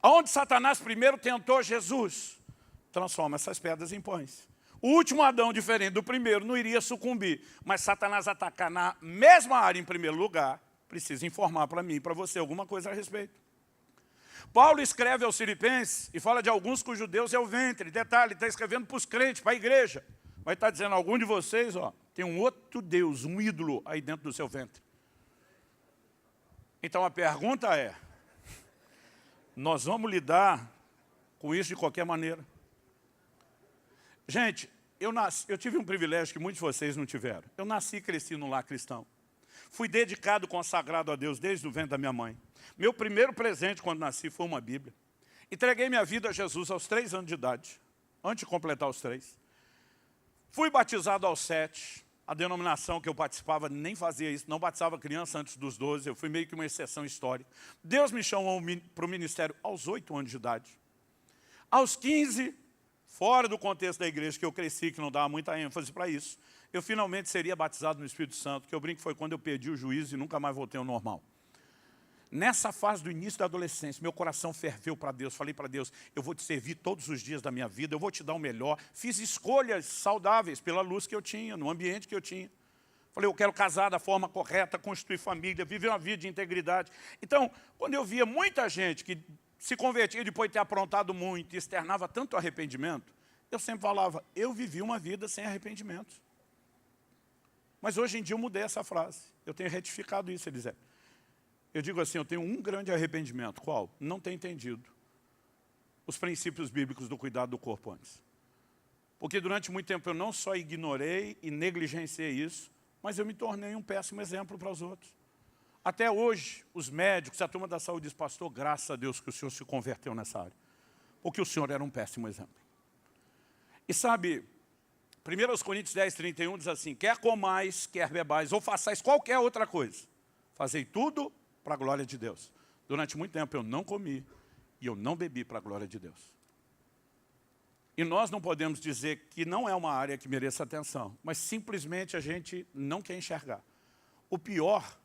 [SPEAKER 1] Aonde Satanás primeiro tentou Jesus, transforma essas pedras em pães. O último Adão, diferente do primeiro, não iria sucumbir, mas Satanás atacar na mesma área em primeiro lugar, precisa informar para mim e para você alguma coisa a respeito. Paulo escreve aos Filipenses e fala de alguns cujos Deus é o ventre. Detalhe, está escrevendo para os crentes, para a igreja. Mas está dizendo, algum de vocês, ó, tem um outro Deus, um ídolo aí dentro do seu ventre. Então a pergunta é, nós vamos lidar com isso de qualquer maneira? Gente, eu tive um privilégio que muitos de vocês não tiveram. Eu nasci e cresci num lar cristão. Fui dedicado, consagrado a Deus desde o ventre da minha mãe. Meu primeiro presente quando nasci foi uma Bíblia. Entreguei minha vida a Jesus aos 3 anos de idade. antes de completar os 3. Fui batizado aos 7. A denominação que eu participava nem fazia isso, não batizava criança antes dos 12, eu fui meio que uma exceção histórica. Deus me chamou para o ministério aos 8 anos de idade. Aos 15, fora do contexto da igreja, que eu cresci, que não dava muita ênfase para isso, eu finalmente seria batizado no Espírito Santo, que eu brinco foi quando eu perdi o juízo e nunca mais voltei ao normal. Nessa fase do início da adolescência, meu coração ferveu para Deus. Falei para Deus, eu vou te servir todos os dias da minha vida, eu vou te dar o melhor. Fiz escolhas saudáveis pela luz que eu tinha, no ambiente que eu tinha. Falei, eu quero casar da forma correta, constituir família, viver uma vida de integridade. Então, quando eu via muita gente que se convertia depois de ter aprontado muito e externava tanto arrependimento, eu sempre falava, eu vivi uma vida sem arrependimento. Mas hoje em dia eu mudei essa frase. Eu tenho retificado isso, Elisete. Eu digo assim, eu tenho um grande arrependimento. Qual? Não ter entendido os princípios bíblicos do cuidado do corpo antes. Porque durante muito tempo eu não só ignorei e negligenciei isso, mas eu me tornei um péssimo exemplo para os outros. Até hoje, os médicos, a turma da saúde diz, pastor, graças a Deus que o senhor se converteu nessa área. Porque o senhor era um péssimo exemplo. E sabe, 1 Coríntios 10, 31 diz assim, quer comais, quer bebais, ou façais qualquer outra coisa. Fazei tudo para a glória de Deus. Durante muito tempo eu não comi e eu não bebi para a glória de Deus. E nós não podemos dizer que não é uma área que mereça atenção, mas simplesmente a gente não quer enxergar. O pior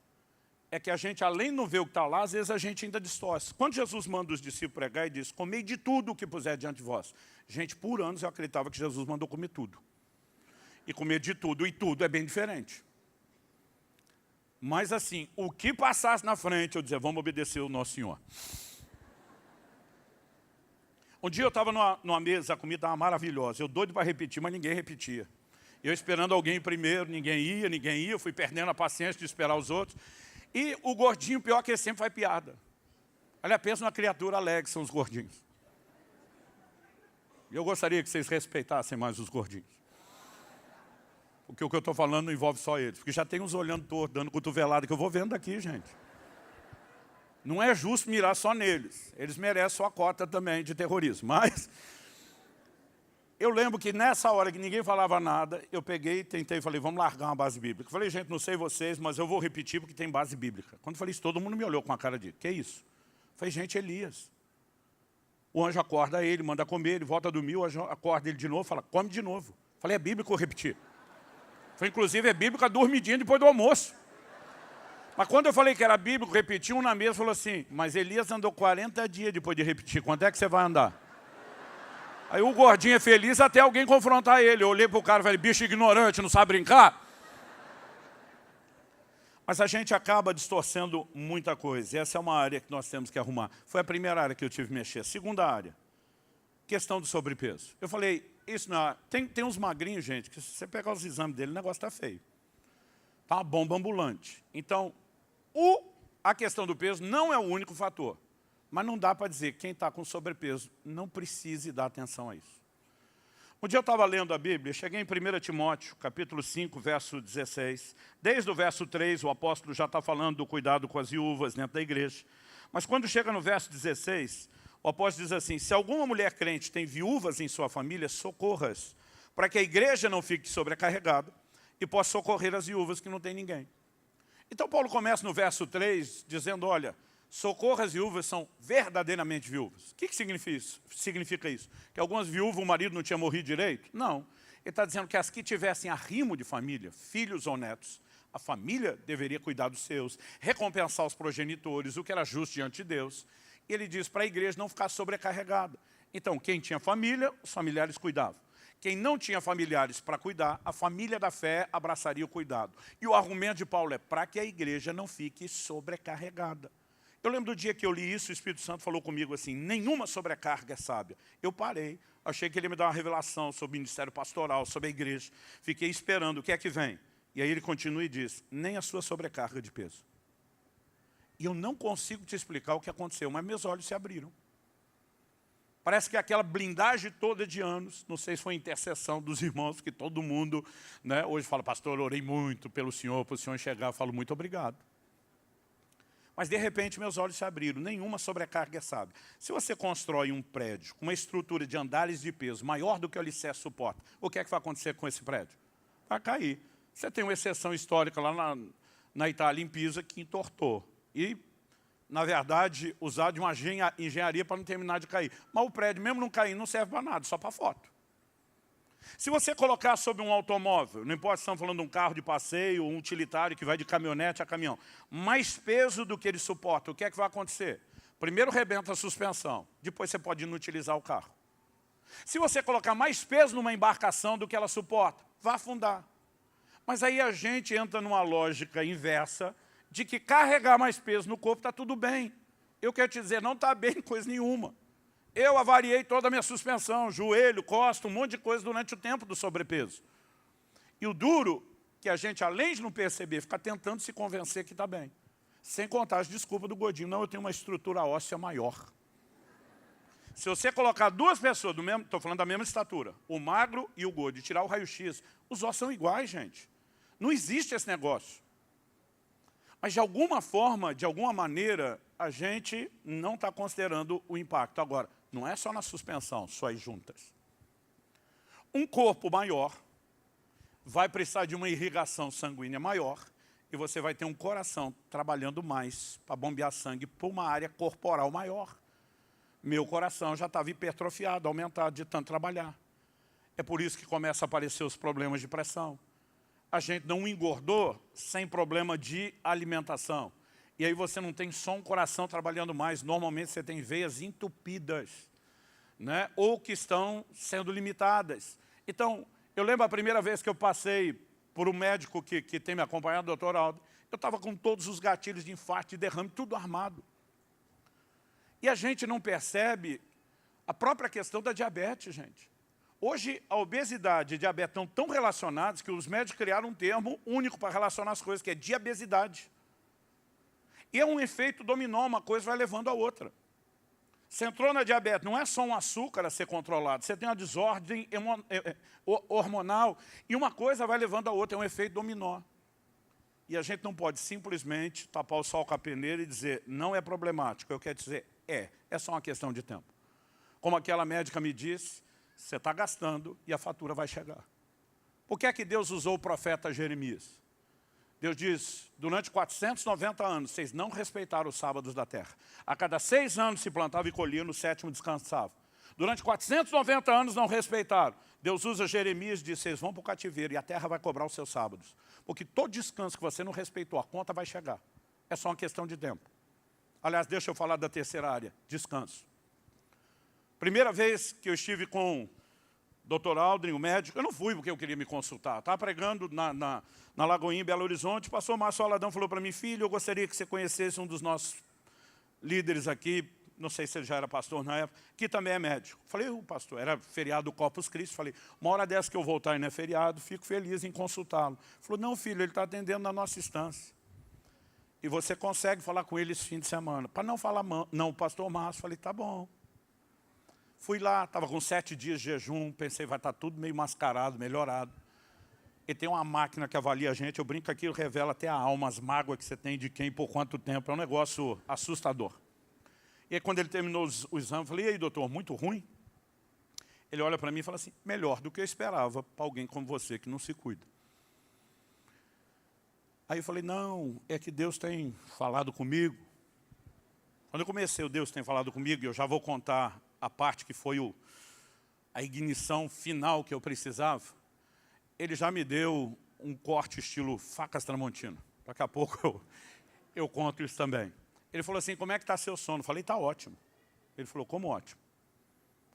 [SPEAKER 1] é que a gente, além de não ver o que está lá, às vezes a gente ainda distorce. Quando Jesus manda os discípulos pregar e diz, comei de tudo o que puser diante de vós. Gente, por anos eu acreditava que Jesus mandou comer tudo. E comer de tudo e tudo é bem diferente. Mas assim, o que passasse na frente, eu dizia, vamos obedecer o nosso Senhor. Um dia eu estava numa mesa, a comida estava maravilhosa. Eu doido para repetir, mas ninguém repetia. Eu esperando alguém primeiro, ninguém ia. Eu fui perdendo a paciência de esperar os outros. E o gordinho, pior que ele sempre faz piada. Aliás, pensa numa criatura alegre, são os gordinhos. Eu gostaria que vocês respeitassem mais os gordinhos. Porque o que eu estou falando não envolve só eles. Porque já tem uns olhando torto, dando cotovelada, que eu vou vendo aqui, gente. Não é justo mirar só neles. Eles merecem sua cota também de terrorismo. Mas eu lembro que nessa hora que ninguém falava nada, eu peguei e tentei, falei, vamos largar uma base bíblica. Falei, gente, não sei vocês, mas eu vou repetir porque tem base bíblica. Quando eu falei isso, todo mundo me olhou com a cara de, que isso? Falei, gente, Elias. O anjo acorda ele, manda comer, ele volta a dormir, o anjo acorda ele de novo, fala, come de novo. Falei, é bíblico eu repetir. Foi, inclusive, é bíblica dormidinha depois do almoço. Mas quando eu falei que era bíblico, repeti, um na mesa falou assim, mas Elias andou 40 dias depois de repetir, quanto é que você vai andar? Aí o gordinho é feliz até alguém confrontar ele. Eu olhei para o cara e falei, bicho ignorante, não sabe brincar? Mas a gente acaba distorcendo muita coisa. E essa é uma área que nós temos que arrumar. Foi a primeira área que eu tive que mexer. Segunda área, questão do sobrepeso. Eu falei, isso não é... tem uns magrinhos, gente, que se você pegar os exames dele, o negócio está feio. Está uma bomba ambulante. Então, a questão do peso não é o único fator. Mas não dá para dizer que quem está com sobrepeso não precise dar atenção a isso. Um dia eu estava lendo a Bíblia, cheguei em 1 Timóteo, capítulo 5, verso 16. Desde o verso 3, o apóstolo já está falando do cuidado com as viúvas dentro da igreja. Mas quando chega no verso 16, o apóstolo diz assim, se alguma mulher crente tem viúvas em sua família, socorra-as, para que a igreja não fique sobrecarregada e possa socorrer as viúvas que não tem ninguém. Então Paulo começa no verso 3, dizendo, olha, socorra as viúvas são verdadeiramente viúvas. O que significa isso? Que algumas viúvas, o marido não tinha morrido direito? Não. Ele está dizendo que as que tivessem arrimo de família, filhos ou netos, a família deveria cuidar dos seus, recompensar os progenitores, o que era justo diante de Deus. E ele diz para a igreja não ficar sobrecarregada. Então, quem tinha família, os familiares cuidavam. Quem não tinha familiares para cuidar, a família da fé abraçaria o cuidado. E o argumento de Paulo é para que a igreja não fique sobrecarregada. Eu lembro do dia que eu li isso, o Espírito Santo falou comigo assim, nenhuma sobrecarga é sábia. Eu parei, achei que ele ia me dar uma revelação sobre o ministério pastoral, sobre a igreja. Fiquei esperando, o que é que vem? E aí ele continua e diz, nem a sua sobrecarga de peso. E eu não consigo te explicar o que aconteceu, mas meus olhos se abriram. Parece que aquela blindagem toda de anos, não sei se foi intercessão dos irmãos, que todo mundo, né, hoje fala, pastor, orei muito pelo senhor, para o senhor enxergar, eu falo, muito obrigado. Mas, de repente, meus olhos se abriram. Nenhuma sobrecarga é sábia. Se você constrói um prédio com uma estrutura de andares de peso maior do que o alicerce suporta, o que é que vai acontecer com esse prédio? Vai cair. Você tem uma exceção histórica lá na Itália, em Pisa, que entortou. E, na verdade, usar de uma engenharia para não terminar de cair. Mas o prédio, mesmo não caindo, não serve para nada, só para foto. Se você colocar sobre um automóvel, não importa se estamos falando de um carro de passeio, um utilitário que vai de caminhonete a caminhão, mais peso do que ele suporta, o que é que vai acontecer? Primeiro rebenta a suspensão, depois você pode inutilizar o carro. Se você colocar mais peso numa embarcação do que ela suporta, vai afundar. Mas aí a gente entra numa lógica inversa de que carregar mais peso no corpo está tudo bem. Eu quero te dizer, não está bem coisa nenhuma. Eu avariei toda a minha suspensão, joelho, costa, um monte de coisa durante o tempo do sobrepeso. E o duro, que a gente, além de não perceber, fica tentando se convencer que está bem. Sem contar as desculpas do gordinho. Não, eu tenho uma estrutura óssea maior. Se você colocar duas pessoas, estou falando da mesma estatura, o magro e o gordo, e tirar o raio-x, os ossos são iguais, gente. Não existe esse negócio. Mas, de alguma forma, de alguma maneira, a gente não está considerando o impacto. Agora, não é só na suspensão, só as juntas. Um corpo maior vai precisar de uma irrigação sanguínea maior e você vai ter um coração trabalhando mais para bombear sangue para uma área corporal maior. Meu coração já estava hipertrofiado, aumentado de tanto trabalhar. É por isso que começam a aparecer os problemas de pressão. A gente não engordou sem problema de alimentação. E aí você não tem só um coração trabalhando mais, normalmente você tem veias entupidas, né? Ou que estão sendo limitadas. Então, eu lembro a primeira vez que eu passei por um médico que tem me acompanhado, o Dr. Aldo, eu estava com todos os gatilhos de infarto e derrame, tudo armado. E a gente não percebe a própria questão da diabetes, gente. Hoje, a obesidade e a diabetes estão tão relacionados que os médicos criaram um termo único para relacionar as coisas, que é diabesidade. E é um efeito dominó, uma coisa vai levando a outra. Você entrou na diabetes, não é só um açúcar a ser controlado, você tem uma desordem hormonal, e uma coisa vai levando a outra, é um efeito dominó. E a gente não pode simplesmente tapar o sol com a peneira e dizer, não é problemático. Eu quero dizer, é só uma questão de tempo. Como aquela médica me disse, você está gastando e a fatura vai chegar. Por que é que Deus usou o profeta Jeremias? Deus diz, durante 490 anos, vocês não respeitaram os sábados da terra. A cada 6 anos se plantava e colhia, no 7º descansava. Durante 490 anos não respeitaram. Deus usa Jeremias e diz, vocês vão para o cativeiro e a terra vai cobrar os seus sábados. Porque todo descanso que você não respeitou, a conta vai chegar. É só uma questão de tempo. Aliás, deixa eu falar da terceira área, descanso. Primeira vez que eu estive com o Dr. Aldrin, o médico, eu não fui porque eu queria me consultar. Estava pregando na Lagoinha, em Belo Horizonte, pastor Márcio Aladão falou para mim, filho, eu gostaria que você conhecesse um dos nossos líderes aqui, não sei se ele já era pastor na época, que também é médico. Falei, pastor, era feriado do Corpus Christi. Falei, uma hora dessa que eu voltar e não é feriado, fico feliz em consultá-lo. Falou, não, filho, ele está atendendo na nossa instância. E você consegue falar com ele esse fim de semana. Para não falar, não, pastor Márcio. Falei, tá bom. Fui lá, estava com 7 dias de jejum, pensei, vai estar tudo meio mascarado, melhorado. E tem uma máquina que avalia a gente, eu brinco aqui, revela até a alma, as mágoas que você tem de quem, por quanto tempo, é um negócio assustador. E aí, quando ele terminou o exame, eu falei, e aí, doutor, muito ruim? Ele olha para mim e fala assim, melhor do que eu esperava para alguém como você, que não se cuida. Aí eu falei, não, é que Deus tem falado comigo. Quando eu comecei, o Deus tem falado comigo, e eu já vou contar a parte que foi a ignição final que eu precisava, ele já me deu um corte estilo facas Tramontina. Daqui a pouco eu conto isso também. Ele falou assim, como é que está seu sono? Eu falei, está ótimo. Ele falou, como ótimo?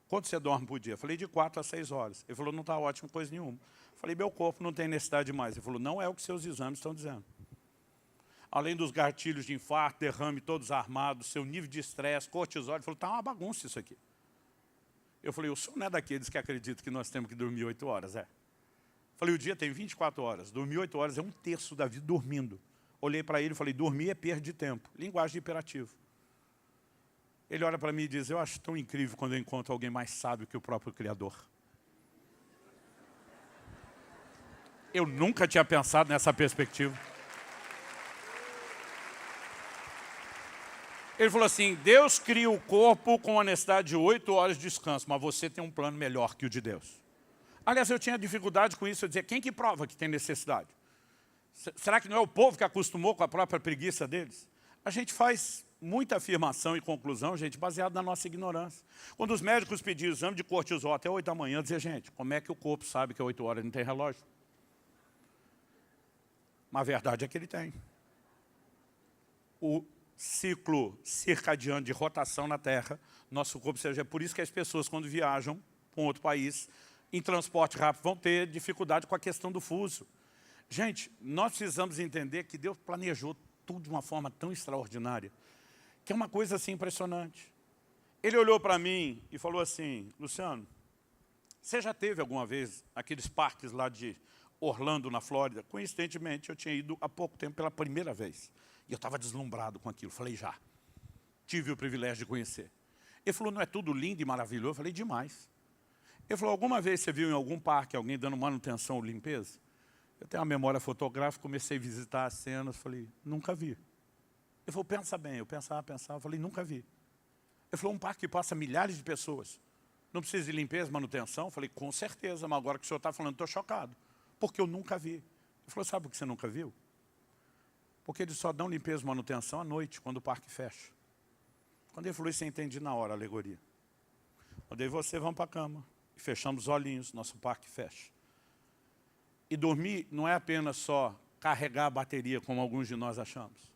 [SPEAKER 1] Quanto você dorme por dia? Eu falei, de 4 a 6 horas. Ele falou, não está ótimo coisa nenhuma. Eu falei, meu corpo não tem necessidade de mais. Ele falou, não é o que seus exames estão dizendo. Além dos gatilhos de infarto, derrame, todos armados, seu nível de estresse, cortisol. Ele falou, está uma bagunça isso aqui. Eu falei, o senhor não é daqueles que acreditam que nós temos que dormir 8 horas, é? Eu falei, o dia tem 24 horas. Dormir 8 horas é 1/3 da vida dormindo. Olhei para ele e falei, dormir é perda de tempo. Linguagem de imperativo. Ele olha para mim e diz, eu acho tão incrível quando eu encontro alguém mais sábio que o próprio Criador. Eu nunca tinha pensado nessa perspectiva. Ele falou assim, Deus cria o corpo com a necessidade de 8 horas de descanso, mas você tem um plano melhor que o de Deus. Aliás, eu tinha dificuldade com isso, eu dizia, quem que prova que tem necessidade? Será que não é o povo que acostumou com a própria preguiça deles? A gente faz muita afirmação e conclusão, gente, baseada na nossa ignorância. Quando os médicos pediam exame de cortisol até 8 da manhã, eu dizia, gente, como é que o corpo sabe que é 8 horas e não tem relógio? Mas a verdade é que ele tem. O ciclo circadiano de rotação na Terra, nosso corpo, seja, é por isso que as pessoas, quando viajam para um outro país, em transporte rápido, vão ter dificuldade com a questão do fuso. Gente, nós precisamos entender que Deus planejou tudo de uma forma tão extraordinária, que é uma coisa assim impressionante. Ele olhou para mim e falou assim, Luciano, você já teve alguma vez aqueles parques lá de Orlando, na Flórida? Coincidentemente, eu tinha ido há pouco tempo pela primeira vez. E eu estava deslumbrado com aquilo. Falei, já. Tive o privilégio de conhecer. Ele falou, não é tudo lindo e maravilhoso? Eu falei, demais. Ele falou, alguma vez você viu em algum parque alguém dando manutenção ou limpeza? Eu tenho uma memória fotográfica, comecei a visitar as cenas, falei, nunca vi. Ele falou, pensa bem. Eu pensava, falei, nunca vi. Ele falou, um parque que passa milhares de pessoas. Não precisa de limpeza, manutenção? Eu falei, com certeza, mas agora que o senhor está falando, estou chocado. Porque eu nunca vi. Ele falou, sabe por que você nunca viu? Porque eles só dão limpeza e manutenção à noite, quando o parque fecha. Quando ele falou isso, eu entendi na hora a alegoria. Quando eu e você vamos para a cama, e fechamos os olhinhos, nosso parque fecha. E dormir não é apenas só carregar a bateria, como alguns de nós achamos.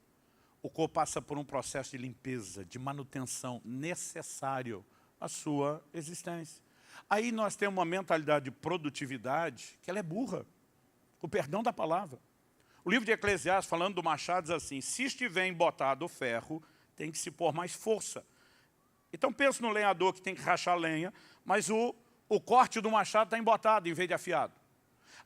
[SPEAKER 1] O corpo passa por um processo de limpeza, de manutenção necessário à sua existência. Aí nós temos uma mentalidade de produtividade que ela é burra, com o perdão da palavra. O livro de Eclesiastes, falando do machado, diz assim, se estiver embotado o ferro, tem que se pôr mais força. Então pensa no lenhador que tem que rachar lenha, mas o corte do machado está embotado em vez de afiado.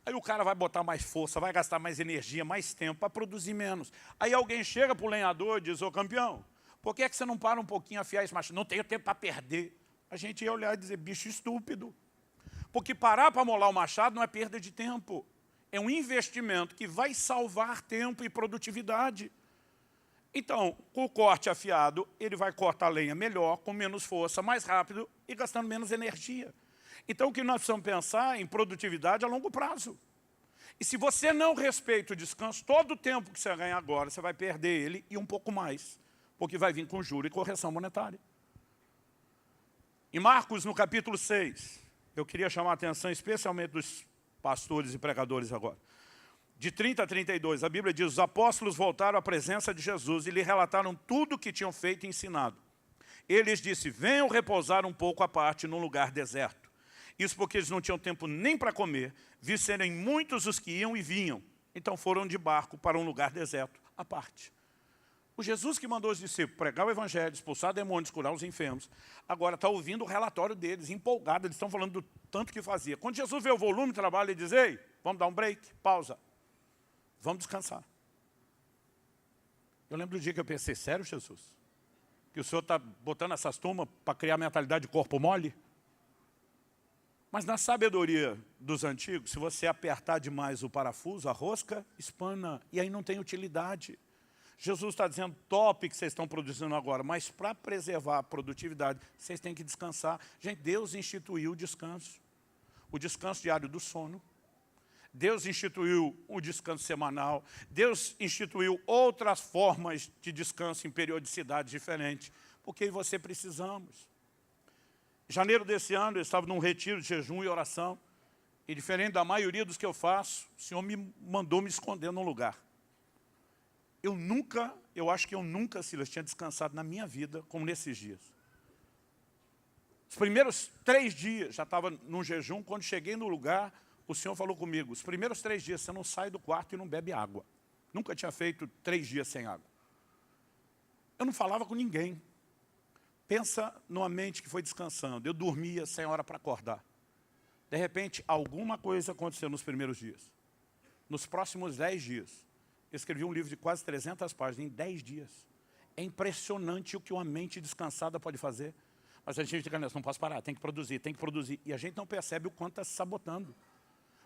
[SPEAKER 1] Aí o cara vai botar mais força, vai gastar mais energia, mais tempo para produzir menos. Aí alguém chega para o lenhador e diz, ô campeão, por que você não para um pouquinho a afiar esse machado? Não tenho tempo para perder. A gente ia olhar e dizer, bicho estúpido. Porque parar para molar o machado não é perda de tempo. É um investimento que vai salvar tempo e produtividade. Então, com o corte afiado, ele vai cortar a lenha melhor, com menos força, mais rápido e gastando menos energia. Então, o que nós precisamos pensar é em produtividade a longo prazo. E se você não respeita o descanso, todo o tempo que você ganha agora, você vai perder ele e um pouco mais, porque vai vir com juros e correção monetária. Em Marcos, no capítulo 6, eu queria chamar a atenção especialmente dos pastores e pregadores agora. De 30 a 32, a Bíblia diz, os apóstolos voltaram à presença de Jesus e lhe relataram tudo o que tinham feito e ensinado. Ele lhes disse, venham repousar um pouco à parte num lugar deserto. Isso porque eles não tinham tempo nem para comer, visto serem muitos os que iam e vinham. Então foram de barco para um lugar deserto à parte. O Jesus que mandou os discípulos pregar o evangelho, expulsar demônios, curar os enfermos, agora está ouvindo o relatório deles, empolgado, eles estão falando do tanto que fazia. Quando Jesus vê o volume de trabalho, ele diz, ei, vamos dar um break, pausa, vamos descansar. Eu lembro do dia que eu pensei, sério, Jesus? Que o Senhor está botando essas turmas para criar a mentalidade de corpo mole? Mas na sabedoria dos antigos, se você apertar demais o parafuso, a rosca espana, e aí não tem utilidade. Jesus está dizendo, top que vocês estão produzindo agora, mas para preservar a produtividade, vocês têm que descansar. Gente, Deus instituiu o descanso diário do sono. Deus instituiu o descanso semanal. Deus instituiu outras formas de descanso em periodicidades diferentes, porque você precisamos. Em janeiro desse ano, eu estava num retiro de jejum e oração, e diferente da maioria dos que eu faço, o Senhor me mandou me esconder num lugar. Eu acho que eu nunca, Silas, tinha descansado na minha vida como nesses dias. Os primeiros 3 dias, já estava num jejum, quando cheguei no lugar, o Senhor falou comigo, os primeiros 3 dias você não sai do quarto e não bebe água. Nunca tinha feito 3 dias sem água. Eu não falava com ninguém. Pensa numa mente que foi descansando. Eu dormia sem hora para acordar. De repente, alguma coisa aconteceu nos primeiros dias. Nos próximos 10 dias, eu escrevi um livro de quase 300 páginas em 10 dias. É impressionante o que uma mente descansada pode fazer. Mas a gente fica nessa, não posso parar, tem que produzir. E a gente não percebe o quanto está se sabotando.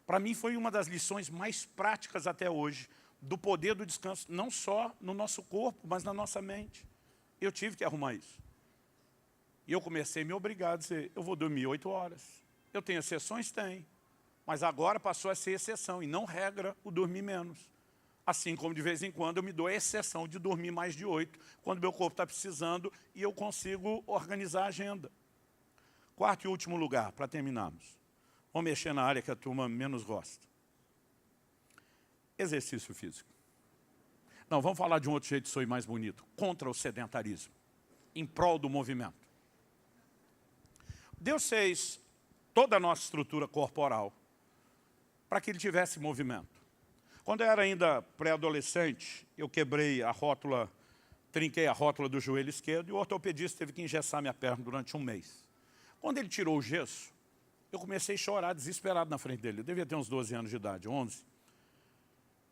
[SPEAKER 1] Para mim foi uma das lições mais práticas até hoje, do poder do descanso, não só no nosso corpo, mas na nossa mente. Eu tive que arrumar isso. E eu comecei a me obrigar a dizer, eu vou dormir 8 horas. Eu tenho exceções? Tem. Mas agora passou a ser exceção e não regra o dormir menos. Assim como de vez em quando eu me dou a exceção de dormir mais de 8, quando meu corpo está precisando e eu consigo organizar a agenda. Quarto e último lugar, para terminarmos. Vamos mexer na área que a turma menos gosta. Exercício físico. Não, vamos falar de um outro jeito de soar mais bonito. Contra o sedentarismo. Em prol do movimento. Deus fez toda a nossa estrutura corporal para que ele tivesse movimento. Quando eu era ainda pré-adolescente, eu quebrei a rótula, trinquei a rótula do joelho esquerdo e o ortopedista teve que engessar minha perna durante um mês. Quando ele tirou o gesso, eu comecei a chorar desesperado na frente dele. Eu devia ter uns 12 anos de idade, 11.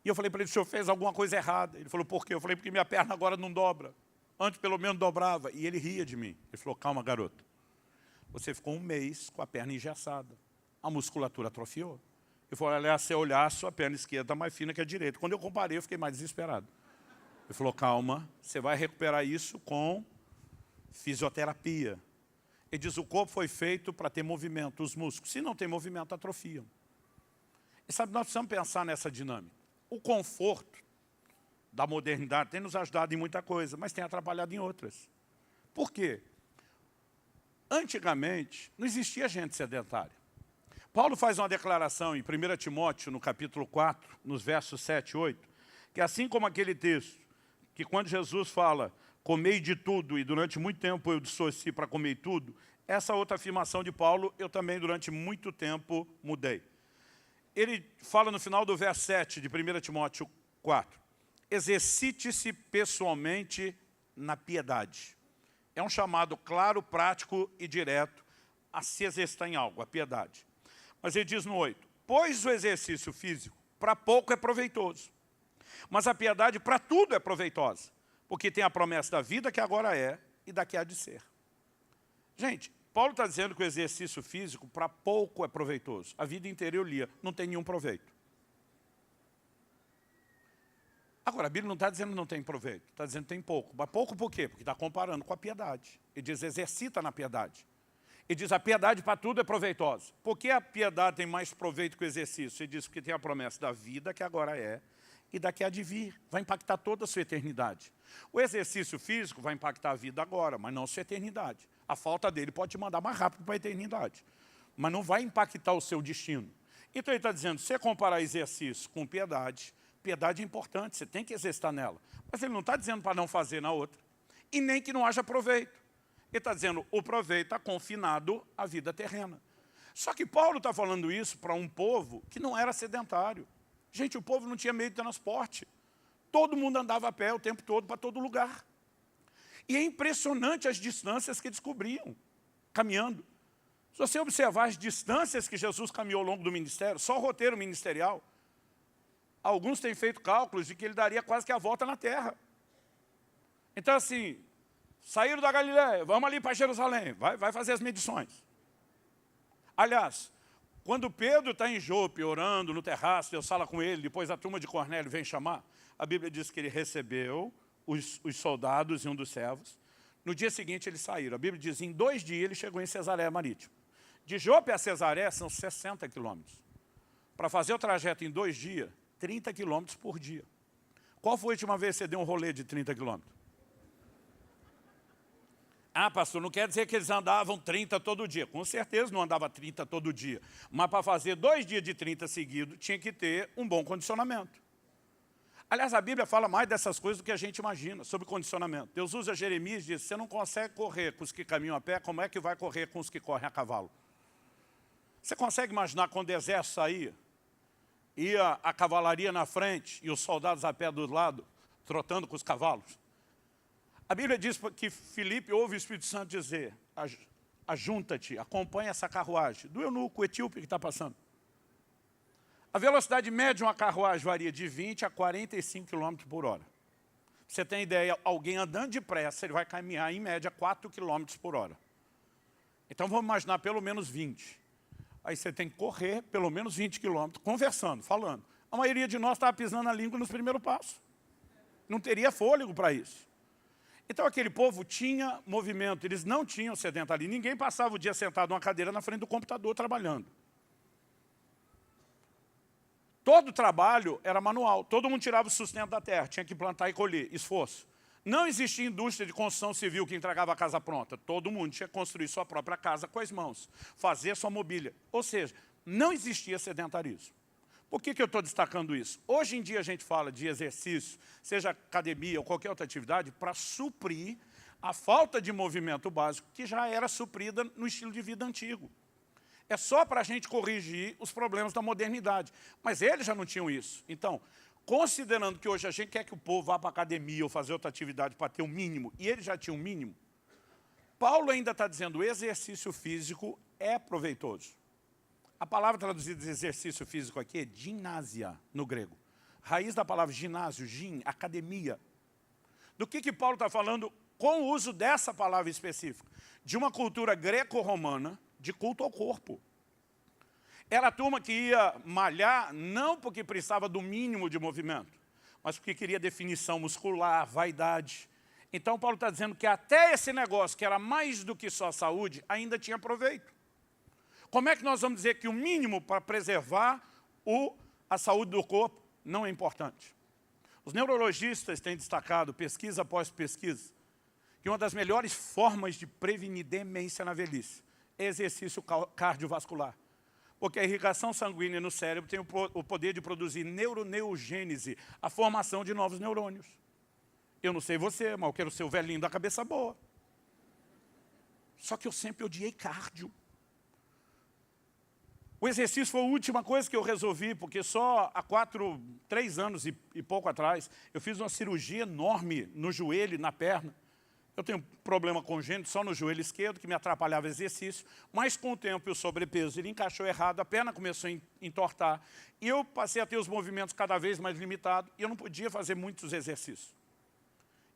[SPEAKER 1] E eu falei para ele, o senhor fez alguma coisa errada. Ele falou, por quê? Eu falei, porque minha perna agora não dobra. Antes pelo menos dobrava. E ele ria de mim. Ele falou, calma garoto. Você ficou um mês com a perna engessada. A musculatura atrofiou. Eu falei, aliás, se você olhar, a sua perna esquerda está mais fina que a direita. Quando eu comparei, eu fiquei mais desesperado. Ele falou, calma, você vai recuperar isso com fisioterapia. Ele diz, o corpo foi feito para ter movimento, os músculos. Se não tem movimento, atrofiam. E sabe, nós precisamos pensar nessa dinâmica. O conforto da modernidade tem nos ajudado em muita coisa, mas tem atrapalhado em outras. Por quê? Antigamente, não existia gente sedentária. Paulo faz uma declaração em 1 Timóteo, no capítulo 4, nos versos 7 e 8, que assim como aquele texto, que quando Jesus fala, comei de tudo, e durante muito tempo eu dissociei para comer tudo, essa outra afirmação de Paulo, eu também durante muito tempo mudei. Ele fala no final do verso 7 de 1 Timóteo 4, exercite-se pessoalmente na piedade. É um chamado claro, prático e direto a se exercitar em algo, a piedade. Mas ele diz no 8, pois o exercício físico para pouco é proveitoso, mas a piedade para tudo é proveitosa, porque tem a promessa da vida que agora é e da que há de ser. Gente, Paulo está dizendo que o exercício físico para pouco é proveitoso. A vida inteira eu lia, não tem nenhum proveito. Agora, a Bíblia não está dizendo que não tem proveito, está dizendo que tem pouco. Mas pouco por quê? Porque está comparando com a piedade. Ele diz, exercita na piedade. Ele diz, a piedade para tudo é proveitosa. Por que a piedade tem mais proveito que o exercício? Ele diz, porque tem a promessa da vida que agora é e da que há de vir. Vai impactar toda a sua eternidade. O exercício físico vai impactar a vida agora, mas não a sua eternidade. A falta dele pode te mandar mais rápido para a eternidade. Mas não vai impactar o seu destino. Então ele está dizendo, se você comparar exercício com piedade, piedade é importante, você tem que exercitar nela. Mas ele não está dizendo para não fazer na outra. E nem que não haja proveito. Ele está dizendo, o proveito está confinado à vida terrena. Só que Paulo está falando isso para um povo que não era sedentário. Gente, o povo não tinha meio de transporte. Todo mundo andava a pé o tempo todo para todo lugar. E é impressionante as distâncias que descobriam, caminhando. Se você observar as distâncias que Jesus caminhou ao longo do ministério, só o roteiro ministerial, alguns têm feito cálculos de que ele daria quase que a volta na terra. Então, assim, saíram da Galileia, vamos ali para Jerusalém, vai fazer as medições. Aliás, quando Pedro está em Jope, orando no terraço, eu falo com ele, depois a turma de Cornélio vem chamar, a Bíblia diz que ele recebeu os soldados e um dos servos. No dia seguinte eles saíram. A Bíblia diz que em 2 dias ele chegou em Cesareia Marítima. De Jope a Cesareia são 60 quilômetros. Para fazer o trajeto em 2 dias, 30 quilômetros por dia. Qual foi a última vez que você deu um rolê de 30 quilômetros? Ah, pastor, não quer dizer que eles andavam 30 todo dia. Com certeza não andava 30 todo dia. Mas para fazer 2 dias de 30 seguidos, tinha que ter um bom condicionamento. Aliás, a Bíblia fala mais dessas coisas do que a gente imagina, sobre condicionamento. Deus usa Jeremias e diz, você não consegue correr com os que caminham a pé, como é que vai correr com os que correm a cavalo? Você consegue imaginar quando o exército saía, ia a cavalaria na frente e os soldados a pé do lado, trotando com os cavalos? A Bíblia diz que Filipe ouve o Espírito Santo dizer, ajunta-te, acompanha essa carruagem, do eunuco, o etíope que está passando. A velocidade média de uma carruagem varia de 20 a 45 km por hora. Você tem ideia, alguém andando depressa, ele vai caminhar em média 4 km por hora. Então vamos imaginar pelo menos 20. Aí você tem que correr pelo menos 20 km, conversando, falando. A maioria de nós estava pisando a língua nos primeiros passos. Não teria fôlego para isso. Então aquele povo tinha movimento, eles não tinham sedentarismo. Ninguém passava o dia sentado numa cadeira na frente do computador trabalhando. Todo trabalho era manual, todo mundo tirava o sustento da terra, tinha que plantar e colher, esforço. Não existia indústria de construção civil que entregava a casa pronta. Todo mundo tinha que construir sua própria casa com as mãos, fazer sua mobília. Ou seja, não existia sedentarismo. Por que eu estou destacando isso? Hoje em dia a gente fala de exercício, seja academia ou qualquer outra atividade, para suprir a falta de movimento básico que já era suprida no estilo de vida antigo. É só para a gente corrigir os problemas da modernidade. Mas eles já não tinham isso. Então, considerando que hoje a gente quer que o povo vá para a academia ou fazer outra atividade para ter um mínimo, e ele já tinha um mínimo, Paulo ainda está dizendo que o exercício físico é proveitoso. A palavra traduzida de exercício físico aqui é ginásia, no grego. Raiz da palavra ginásio, gin, academia. Do que Paulo está falando com o uso dessa palavra específica? De uma cultura greco-romana de culto ao corpo. Era a turma que ia malhar não porque precisava do mínimo de movimento, mas porque queria definição muscular, vaidade. Então Paulo está dizendo que até esse negócio, que era mais do que só saúde, ainda tinha proveito. Como é que nós vamos dizer que o mínimo para preservar a saúde do corpo não é importante? Os neurologistas têm destacado, pesquisa após pesquisa, que uma das melhores formas de prevenir demência na velhice é exercício cardiovascular. Porque a irrigação sanguínea no cérebro tem o poder de produzir neuroneogênese, a formação de novos neurônios. Eu não sei você, mas eu quero ser o velhinho da cabeça boa. Só que eu sempre odiei cardio. O exercício foi a última coisa que eu resolvi, porque só há 3 anos e pouco atrás, eu fiz uma cirurgia enorme no joelho e na perna. Eu tenho um problema congênito só no joelho esquerdo, que me atrapalhava o exercício, mas com o tempo e o sobrepeso, ele encaixou errado, a perna começou a entortar, e eu passei a ter os movimentos cada vez mais limitados, e eu não podia fazer muitos exercícios.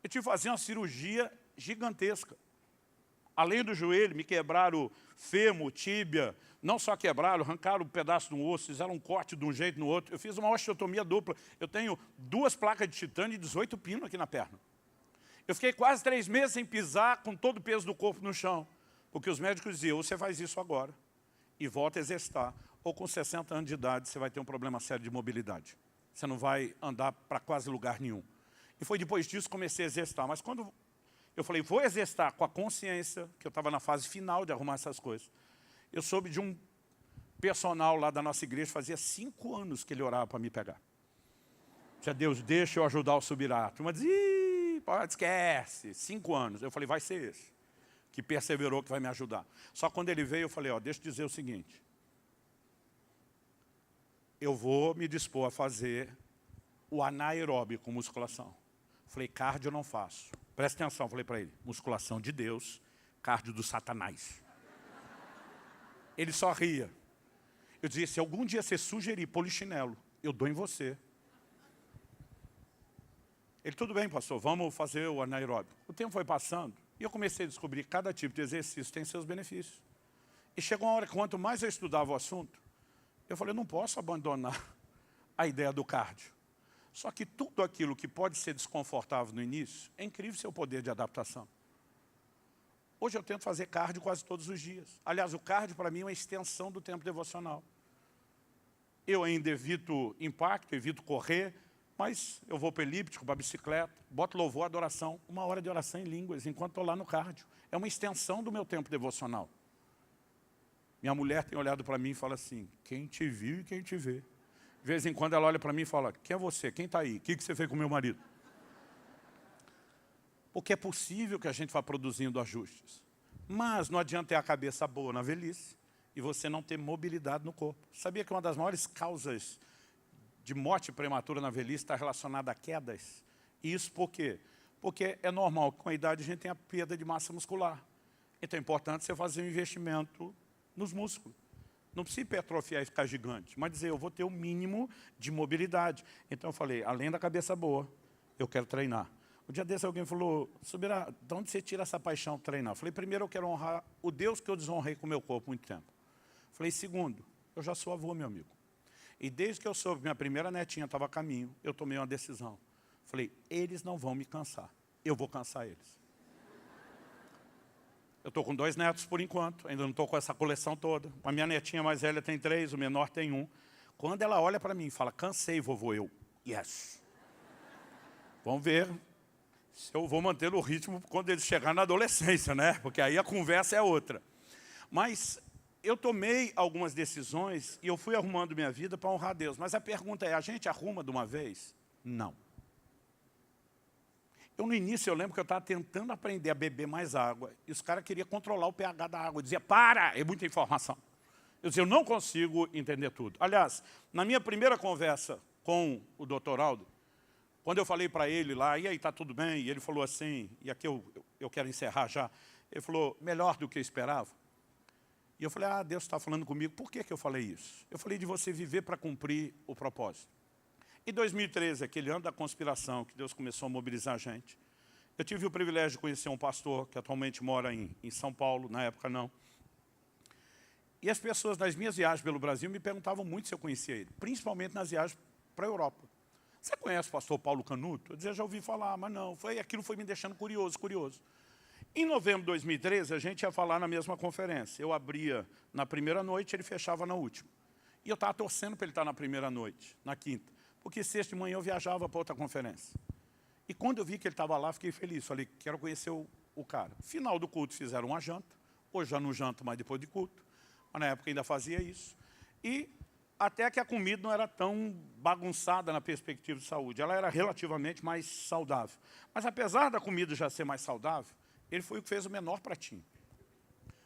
[SPEAKER 1] Eu tive que fazer uma cirurgia gigantesca. Além do joelho, me quebraram o fêmur, tíbia, não só quebraram, arrancaram um pedaço de um osso, fizeram um corte de um jeito no outro. Eu fiz uma osteotomia dupla. Eu tenho 2 placas de titânio e 18 pinos aqui na perna. Eu fiquei quase 3 meses sem pisar com todo o peso do corpo no chão. Porque os médicos diziam, ou você faz isso agora e volta a exercitar, ou com 60 anos de idade você vai ter um problema sério de mobilidade. Você não vai andar para quase lugar nenhum. E foi depois disso que comecei a exercitar. Mas quando eu falei, vou exercitar com a consciência, que eu estava na fase final de arrumar essas coisas, eu soube de um personal lá da nossa igreja, fazia 5 anos que ele orava para me pegar. Dizia, Deus, deixa eu ajudar o subir. A turma dizia, pode, esquece, 5 anos. Eu falei, vai ser esse, que perseverou, que vai me ajudar. Só quando ele veio, eu falei, ó, deixa eu dizer o seguinte, eu vou me dispor a fazer o anaeróbio com musculação. Falei, cardio eu não faço. Presta atenção, falei para ele, musculação de Deus, cardio do Satanás. Ele só ria. Eu dizia, se algum dia você sugerir polichinelo, eu dou em você. Ele, tudo bem, pastor, vamos fazer o anaeróbio. O tempo foi passando e eu comecei a descobrir que cada tipo de exercício tem seus benefícios. E chegou uma hora que quanto mais eu estudava o assunto, eu falei, eu não posso abandonar a ideia do cardio. Só que tudo aquilo que pode ser desconfortável no início, é incrível seu poder de adaptação. Hoje eu tento fazer cardio quase todos os dias. Aliás, o cardio para mim é uma extensão do tempo devocional. Eu ainda evito impacto, evito correr, mas eu vou para o elíptico, para a bicicleta, boto louvor, adoração, 1 hora de oração em línguas, enquanto estou lá no cardio. É uma extensão do meu tempo devocional. Minha mulher tem olhado para mim e fala assim, quem te viu e quem te vê. De vez em quando ela olha para mim e fala, quem é você? Quem está aí? O que você fez com o meu marido? Porque é possível que a gente vá produzindo ajustes. Mas não adianta ter a cabeça boa na velhice e você não ter mobilidade no corpo. Sabia que uma das maiores causas de morte prematura na velhice está relacionada a quedas? E isso por quê? Porque é normal que com a idade a gente tenha perda de massa muscular. Então é importante você fazer um investimento nos músculos. Não precisa hipertrofiar e ficar gigante, mas dizer, eu vou ter o mínimo de mobilidade. Então eu falei, além da cabeça boa, eu quero treinar. Um dia desse alguém falou, Subirá, de onde você tira essa paixão de treinar? Eu falei, primeiro eu quero honrar o Deus que eu desonrei com o meu corpo há muito tempo. Eu falei, segundo, eu já sou avô, meu amigo. E desde que eu soube que minha primeira netinha estava a caminho, eu tomei uma decisão. Eu falei, eles não vão me cansar. eu vou cansar eles. Eu estou com 2 netos por enquanto, ainda não estou com essa coleção toda. A minha netinha mais velha tem 3, o menor tem 1. Quando ela olha para mim e fala, cansei, vovô, eu, yes. Vamos ver se eu vou manter o ritmo quando eles chegarem na adolescência, né? Porque aí a conversa é outra. Mas eu tomei algumas decisões e eu fui arrumando minha vida para honrar Deus. Mas a pergunta é, a gente arruma de uma vez? Não. No início, eu lembro que eu estava tentando aprender a beber mais água. E os caras queriam controlar o pH da água. Eu dizia, para, é muita informação. Eu dizia, eu não consigo entender tudo. Aliás, na minha primeira conversa com o Dr. Aldo, quando eu falei para ele lá, e aí, está tudo bem? E ele falou assim, e aqui eu quero encerrar já. Ele falou, melhor do que eu esperava. E eu falei, Deus está falando comigo. Por que eu falei isso? Eu falei de você viver para cumprir o propósito. Em 2013, aquele ano da conspiração, que Deus começou a mobilizar a gente, eu tive o privilégio de conhecer um pastor que atualmente mora em São Paulo, na época não. E as pessoas nas minhas viagens pelo Brasil me perguntavam muito se eu conhecia ele, principalmente nas viagens para a Europa. Você conhece o pastor Paulo Canuto? Eu dizia, já ouvi falar, mas não, aquilo foi me deixando curioso. Em novembro de 2013, a gente ia falar na mesma conferência. Eu abria na primeira noite, ele fechava na última. E eu estava torcendo para ele estar na primeira noite, na quinta. Porque sexta de manhã eu viajava para outra conferência. E quando eu vi que ele estava lá, fiquei feliz. Falei, quero conhecer o cara. Final do culto fizeram uma janta. Hoje já não janto mais depois de culto. Mas na época ainda fazia isso. E até que a comida não era tão bagunçada na perspectiva de saúde. Ela era relativamente mais saudável. Mas apesar da comida já ser mais saudável, ele foi o que fez o menor pratinho.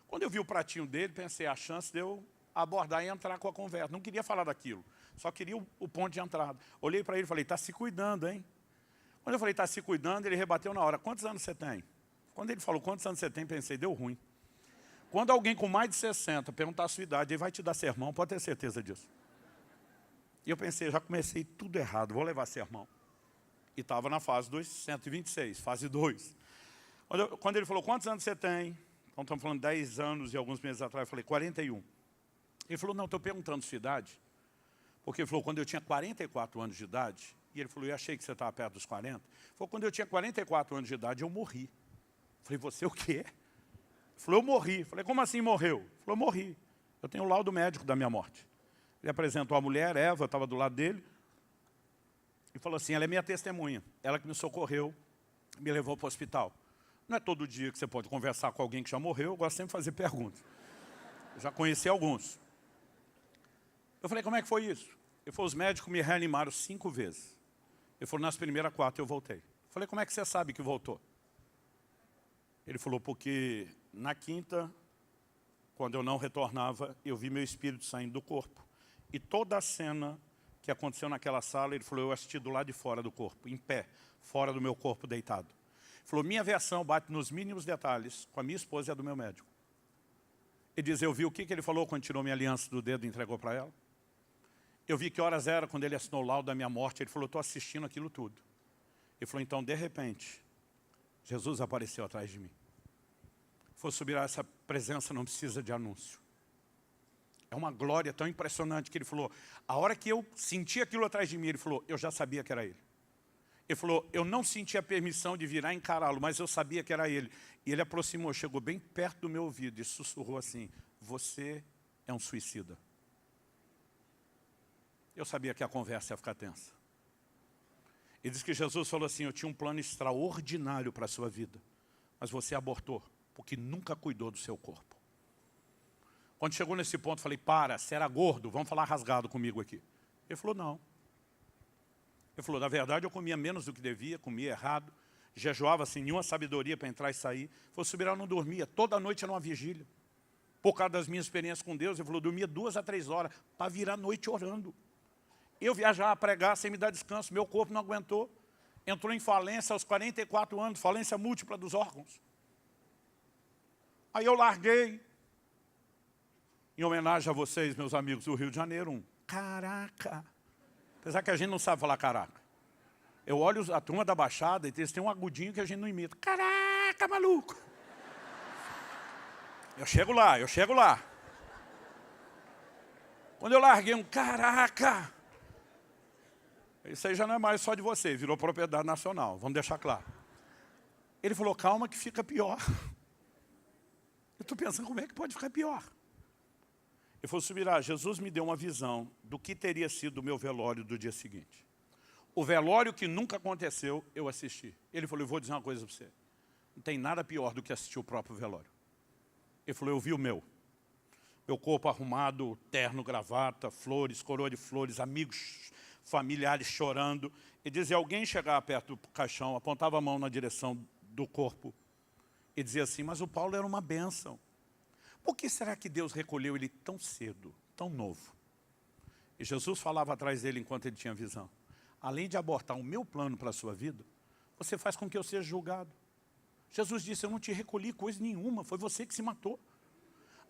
[SPEAKER 1] Quando eu vi o pratinho dele, pensei, a chance de eu abordar e entrar com a conversa. Não queria falar daquilo, só queria o ponto de entrada. Olhei para ele e falei, está se cuidando, hein? Quando eu falei, está se cuidando, ele rebateu na hora, quantos anos você tem? Quando ele falou, quantos anos você tem, pensei, deu ruim. Quando alguém com mais de 60 perguntar a sua idade, ele vai te dar sermão, pode ter certeza disso. E eu pensei, já comecei tudo errado, vou levar sermão. E estava na fase dos 126, fase 2. Quando ele falou, quantos anos você tem? Então estamos falando 10 anos e alguns meses atrás, eu falei, 41. Ele falou, não, estou perguntando sua idade. Porque ele falou, quando eu tinha 44 anos de idade, e ele falou, eu achei que você estava perto dos 40. Ele falou, quando eu tinha 44 anos de idade, eu morri. Eu falei, você o quê? Ele falou, eu morri. Eu falei, como assim morreu? Ele falou, eu morri. Eu tenho o laudo médico da minha morte. Ele apresentou a mulher, Eva, estava do lado dele, e falou assim, ela é minha testemunha. Ela que me socorreu, me levou para o hospital. Não é todo dia que você pode conversar com alguém que já morreu, eu gosto sempre de fazer perguntas. Eu já conheci alguns. Eu falei, como é que foi isso? Ele falou, os médicos me reanimaram 5 vezes. Ele falou, nas primeiras 4 eu voltei. Eu falei, como é que você sabe que voltou? Ele falou, porque na quinta, quando eu não retornava, eu vi meu espírito saindo do corpo. E toda a cena que aconteceu naquela sala, ele falou, eu assisti do lado de fora do corpo, em pé, fora do meu corpo deitado. Ele falou, minha versão bate nos mínimos detalhes com a minha esposa e a do meu médico. Ele diz, eu vi o que ele falou quando tirou minha aliança do dedo e entregou para ela. Eu vi que horas era quando ele assinou o laudo da minha morte. Ele falou, estou assistindo aquilo tudo. Ele falou, então, de repente, Jesus apareceu atrás de mim. Ele falou, subir a essa presença não precisa de anúncio. É uma glória tão impressionante que ele falou, a hora que eu senti aquilo atrás de mim, ele falou, eu já sabia que era ele. Ele falou, eu não senti a permissão de virar e encará-lo, mas eu sabia que era ele. E ele aproximou, chegou bem perto do meu ouvido e sussurrou assim, você é um suicida. Eu sabia que a conversa ia ficar tensa. Ele disse que Jesus falou assim, eu tinha um plano extraordinário para a sua vida, mas você abortou, porque nunca cuidou do seu corpo. Quando chegou nesse ponto, falei, para, você era gordo, vamos falar rasgado comigo aqui. Ele falou, não. Ele falou, na verdade eu comia menos do que devia, comia errado, jejuava sem nenhuma sabedoria para entrar e sair. Ele falou, Subirá, eu não dormia, toda noite era uma vigília. Por causa das minhas experiências com Deus, ele falou, dormia 2 a 3 horas, para virar a noite orando. Eu viajava a pregar sem me dar descanso, meu corpo não aguentou. Entrou em falência aos 44 anos, falência múltipla dos órgãos. Aí eu larguei, em homenagem a vocês, meus amigos do Rio de Janeiro, caraca. Apesar que a gente não sabe falar caraca. Eu olho a turma da Baixada e eles têm um agudinho que a gente não imita. Caraca, maluco! Eu chego lá. Quando eu larguei um caraca, isso aí já não é mais só de você, virou propriedade nacional, vamos deixar claro. Ele falou, calma que fica pior. Eu estou pensando, como é que pode ficar pior? Ele falou, Subirá, Jesus me deu uma visão do que teria sido o meu velório do dia seguinte. O velório que nunca aconteceu, eu assisti. Ele falou, eu vou dizer uma coisa para você. Não tem nada pior do que assistir o próprio velório. Ele falou, eu vi o meu. Meu corpo arrumado, terno, gravata, flores, coroa de flores, amigos, familiares chorando. E dizia, alguém chegava perto do caixão, apontava a mão na direção do corpo e dizia assim, mas o Paulo era uma bênção. Por que será que Deus recolheu ele tão cedo, tão novo? E Jesus falava atrás dele enquanto ele tinha visão. Além de abortar o meu plano para a sua vida, você faz com que eu seja julgado. Jesus disse, eu não te recolhi coisa nenhuma, foi você que se matou.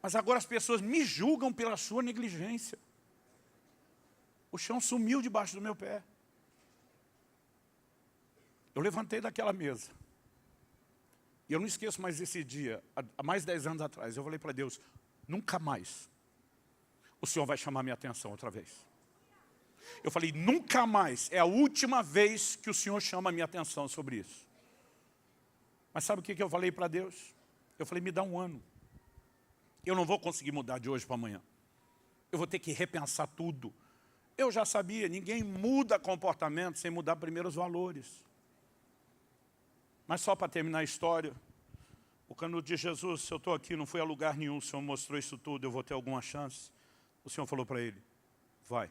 [SPEAKER 1] Mas agora as pessoas me julgam pela sua negligência. O chão sumiu debaixo do meu pé. Eu levantei daquela mesa. E eu não esqueço mais esse dia, há mais de 10 anos atrás, eu falei para Deus, nunca mais o Senhor vai chamar minha atenção outra vez. Eu falei, nunca mais, é a última vez que o Senhor chama a minha atenção sobre isso. Mas sabe o que eu falei para Deus? Eu falei, me dá um ano. Eu não vou conseguir mudar de hoje para amanhã. Eu vou ter que repensar tudo. Eu já sabia, ninguém muda comportamento sem mudar primeiro os valores. Mas só para terminar a história, o Canudo de Jesus, se eu estou aqui, não fui a lugar nenhum, o Senhor mostrou isso tudo, eu vou ter alguma chance? O Senhor falou para ele, vai.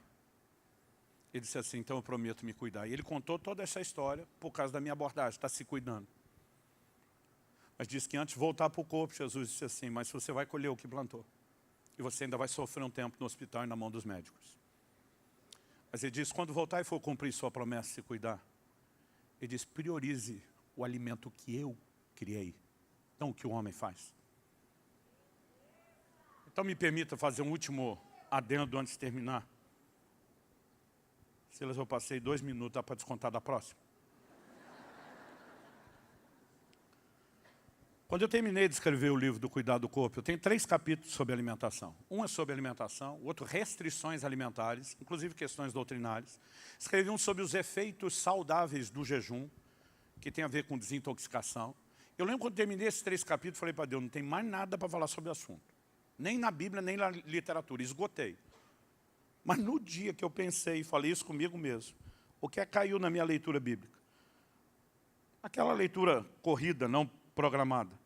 [SPEAKER 1] Ele disse assim, então eu prometo me cuidar. E ele contou toda essa história por causa da minha abordagem, está se cuidando. Mas disse que antes de voltar para o corpo, Jesus disse assim, mas você vai colher o que plantou. E você ainda vai sofrer um tempo no hospital e na mão dos médicos. Mas ele disse, quando voltar e for cumprir sua promessa de se cuidar, ele disse, priorize o alimento que eu criei, não o que o homem faz. Então me permita fazer um último adendo antes de terminar. Silas, eu passei 2 minutos, dá para descontar da próxima. Quando eu terminei de escrever o livro do Cuidado do Corpo, eu tenho 3 capítulos sobre alimentação. Um é sobre alimentação, o outro restrições alimentares, inclusive questões doutrinárias. Escrevi um sobre os efeitos saudáveis do jejum, que tem a ver com desintoxicação. Eu lembro quando terminei esses 3 capítulos, falei para Deus, não tem mais nada para falar sobre o assunto. Nem na Bíblia, nem na literatura, esgotei. Mas no dia que eu pensei e falei isso comigo mesmo, o que caiu na minha leitura bíblica? Aquela leitura corrida, não programada.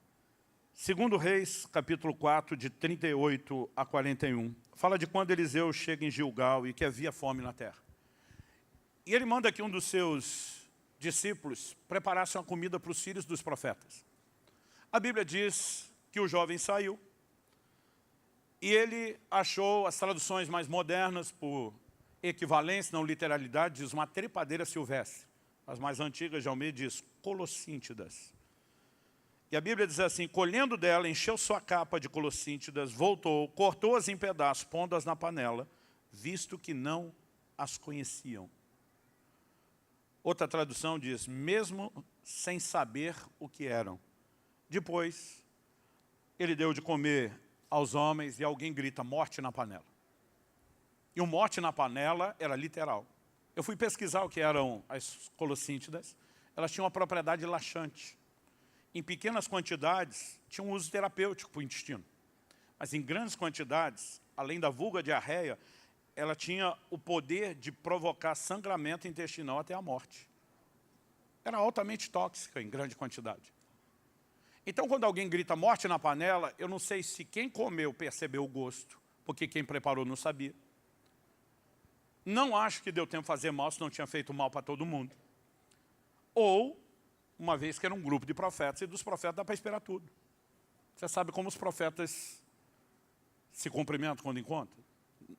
[SPEAKER 1] 2 Reis, capítulo 4, de 38 a 41. Fala de quando Eliseu chega em Gilgal e que havia fome na terra. E ele manda que um dos seus discípulos preparassem uma comida para os filhos dos profetas. A Bíblia diz que o jovem saiu e ele achou as traduções mais modernas por equivalência, não literalidade, diz uma trepadeira silvestre. As mais antigas de Almeida diz colossíntidas. E a Bíblia diz assim, colhendo dela, encheu sua capa de colossíntidas, voltou, cortou-as em pedaços, pondo-as na panela, visto que não as conheciam. Outra tradução diz, mesmo sem saber o que eram. Depois, ele deu de comer aos homens e alguém grita, morte na panela. E o morte na panela era literal. Eu fui pesquisar o que eram as colossíntidas. Elas tinham uma propriedade laxante. Em pequenas quantidades, tinha um uso terapêutico para o intestino. Mas em grandes quantidades, além da vulga diarreia, ela tinha o poder de provocar sangramento intestinal até a morte. Era altamente tóxica em grande quantidade. Então, quando alguém grita morte na panela, eu não sei se quem comeu percebeu o gosto, porque quem preparou não sabia. Não acho que deu tempo de fazer mal, se não tinha feito mal para todo mundo. Ou, uma vez que era um grupo de profetas, e dos profetas dá para esperar tudo. Você sabe como os profetas se cumprimentam quando encontram?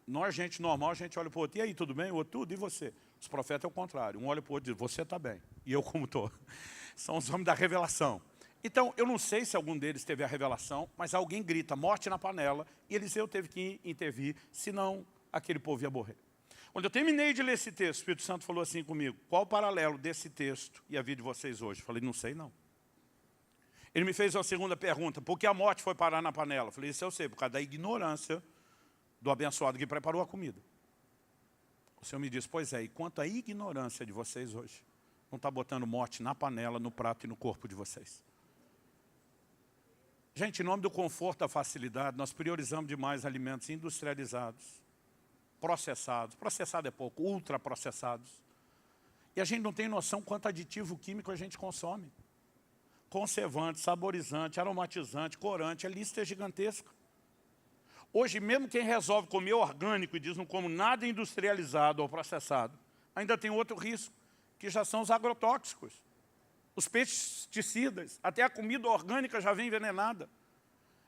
[SPEAKER 1] Nós, gente normal, a gente olha para o outro, e aí, tudo bem? O outro, tudo, e você? Os profetas é o contrário, um olha para o outro e diz, você está bem, e eu como estou. São os homens da revelação. Então, eu não sei se algum deles teve a revelação, mas alguém grita, morte na panela, e Eliseu teve que intervir, senão aquele povo ia morrer. Quando eu terminei de ler esse texto, o Espírito Santo falou assim comigo, qual o paralelo desse texto e a vida de vocês hoje? Eu falei, não sei não. Ele me fez uma segunda pergunta, por que a morte foi parar na panela? Eu falei, isso eu sei, por causa da ignorância do abençoado que preparou a comida. O Senhor me disse, pois é, e quanto à ignorância de vocês hoje, não está botando morte na panela, no prato e no corpo de vocês. Gente, em nome do conforto, da facilidade, nós priorizamos demais alimentos industrializados, processados. Processado é pouco, ultraprocessados. E a gente não tem noção quanto aditivo químico a gente consome. Conservante, saborizante, aromatizante, corante, a lista é gigantesca. Hoje, mesmo quem resolve comer orgânico e diz não como nada industrializado ou processado, ainda tem outro risco, que já são os agrotóxicos. Os pesticidas, até a comida orgânica já vem envenenada.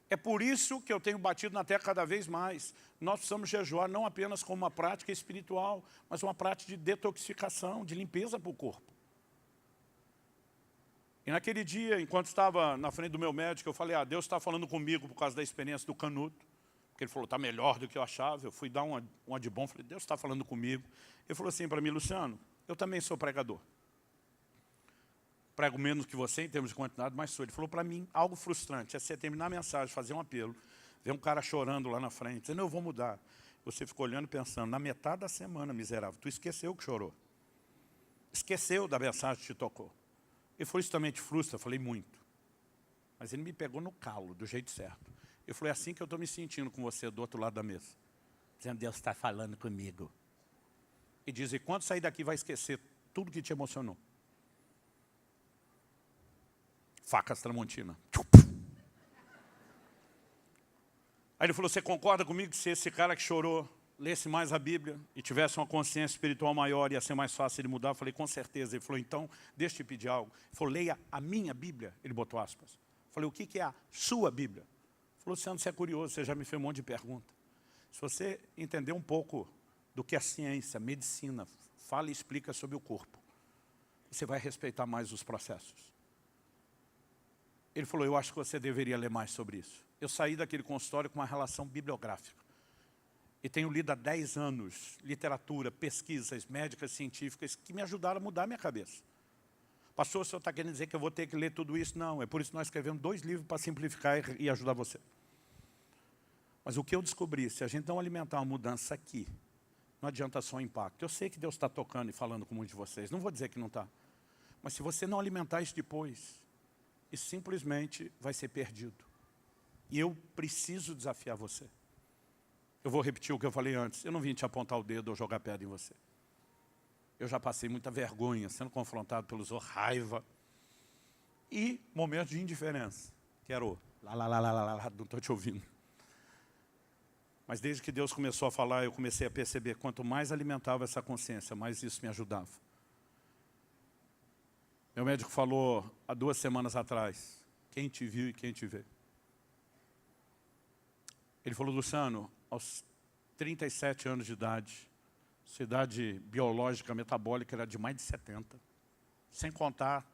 [SPEAKER 1] É por isso que eu tenho batido na tecla cada vez mais. Nós precisamos jejuar não apenas como uma prática espiritual, mas uma prática de detoxificação, de limpeza para o corpo. E naquele dia, enquanto estava na frente do meu médico, eu falei, Deus está falando comigo por causa da experiência do Canuto. Porque ele falou, está melhor do que eu achava. Eu fui dar uma de bom, falei, Deus está falando comigo. Ele falou assim para mim, Luciano, eu também sou pregador. Prego menos que você em termos de quantidade, mas sou. Ele falou para mim, algo frustrante, é você terminar a mensagem, fazer um apelo, ver um cara chorando lá na frente, dizendo, eu vou mudar. Você ficou olhando e pensando, na metade da semana, miserável, tu esqueceu que chorou. Esqueceu da mensagem que te tocou. Ele falou, isso também te frustra? Eu falei, muito. Mas ele me pegou no calo, do jeito certo. Ele falou, é assim que eu estou me sentindo com você do outro lado da mesa. Dizendo, Deus está falando comigo. E diz, e quando sair daqui vai esquecer tudo que te emocionou. Facas Tramontina. Aí ele falou, você concorda comigo que se esse cara que chorou lesse mais a Bíblia e tivesse uma consciência espiritual maior, ia ser mais fácil ele mudar? Eu falei, com certeza. Ele falou, então, deixa eu te pedir algo. Ele falou, leia a minha Bíblia. Ele botou aspas. Eu falei, o que é a sua Bíblia? Ele falou, Luciano, você é curioso, você já me fez um monte de perguntas. Se você entender um pouco do que a ciência, a medicina, fala e explica sobre o corpo, você vai respeitar mais os processos. Ele falou, eu acho que você deveria ler mais sobre isso. Eu saí daquele consultório com uma relação bibliográfica. E tenho lido há 10 anos literatura, pesquisas médicas, científicas, que me ajudaram a mudar a minha cabeça. Pastor, o senhor está querendo dizer que eu vou ter que ler tudo isso? Não, é por isso que nós escrevemos 2 livros para simplificar e ajudar você. Mas o que eu descobri, se a gente não alimentar uma mudança aqui, não adianta só o impacto. Eu sei que Deus está tocando e falando com muitos de vocês, não vou dizer que não está. Mas se você não alimentar isso depois, isso simplesmente vai ser perdido. E eu preciso desafiar você. Eu vou repetir o que eu falei antes. Eu não vim te apontar o dedo ou jogar pedra em você. Eu já passei muita vergonha, sendo confrontado pelos raiva. E momentos de indiferença. Que era o lá, não estou te ouvindo. Mas desde que Deus começou a falar, eu comecei a perceber, quanto mais alimentava essa consciência, mais isso me ajudava. Meu médico falou há 2 semanas atrás, quem te viu e quem te vê. Ele falou, Luciano, aos 37 anos de idade, sua idade biológica, metabólica era de mais de 70. Sem contar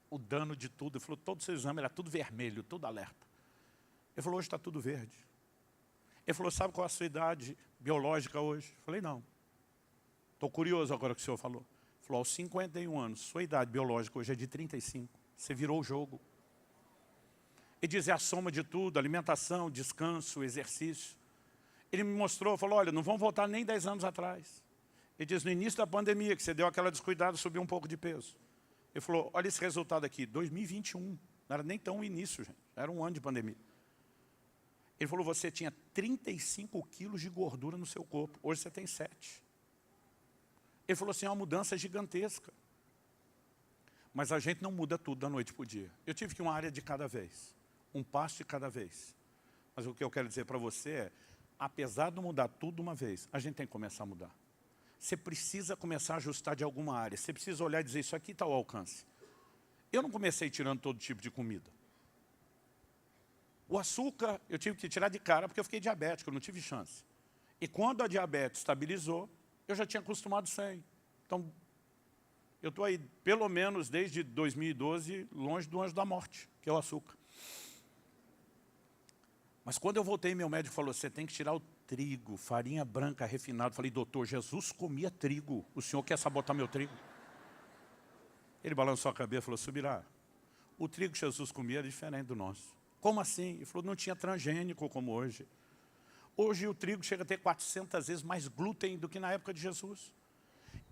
[SPEAKER 1] o dano de tudo. Ele falou, todo o seu exame era tudo vermelho, tudo alerta. Ele falou, hoje está tudo verde. Ele falou, sabe qual é a sua idade biológica hoje? Eu falei, não. Estou curioso agora que o senhor falou. Ele falou, aos 51 anos, sua idade biológica hoje é de 35. Você virou o jogo. Ele diz, é a soma de tudo, alimentação, descanso, exercício. Ele me mostrou, falou, olha, não vão voltar nem 10 anos atrás. Ele diz, no início da pandemia, que você deu aquela descuidada, subiu um pouco de peso. Ele falou, olha esse resultado aqui, 2021. Não era nem tão início, gente. Era um ano de pandemia. Ele falou, você tinha 35 quilos de gordura no seu corpo. Hoje você tem 7. Ele falou assim, é uma mudança gigantesca. Mas a gente não muda tudo da noite para o dia. Eu tive que ir uma área de cada vez. Um passo de cada vez. Mas o que eu quero dizer para você é, apesar de mudar tudo de uma vez, a gente tem que começar a mudar. Você precisa começar a ajustar de alguma área. Você precisa olhar e dizer, isso aqui está ao alcance. Eu não comecei tirando todo tipo de comida. O açúcar eu tive que tirar de cara porque eu fiquei diabético, eu não tive chance. E quando a diabetes estabilizou, eu já tinha acostumado sem. Então, eu estou aí, pelo menos desde 2012, longe do anjo da morte, que é o açúcar. Mas quando eu voltei, meu médico falou, você tem que tirar o trigo, farinha branca refinada. Eu falei, doutor, Jesus comia trigo, o senhor quer sabotar meu trigo? Ele balançou a cabeça e falou, Subirá, o trigo que Jesus comia era diferente do nosso. Como assim? Ele falou, não tinha transgênico como hoje. Hoje o trigo chega a ter 400 vezes mais glúten do que na época de Jesus.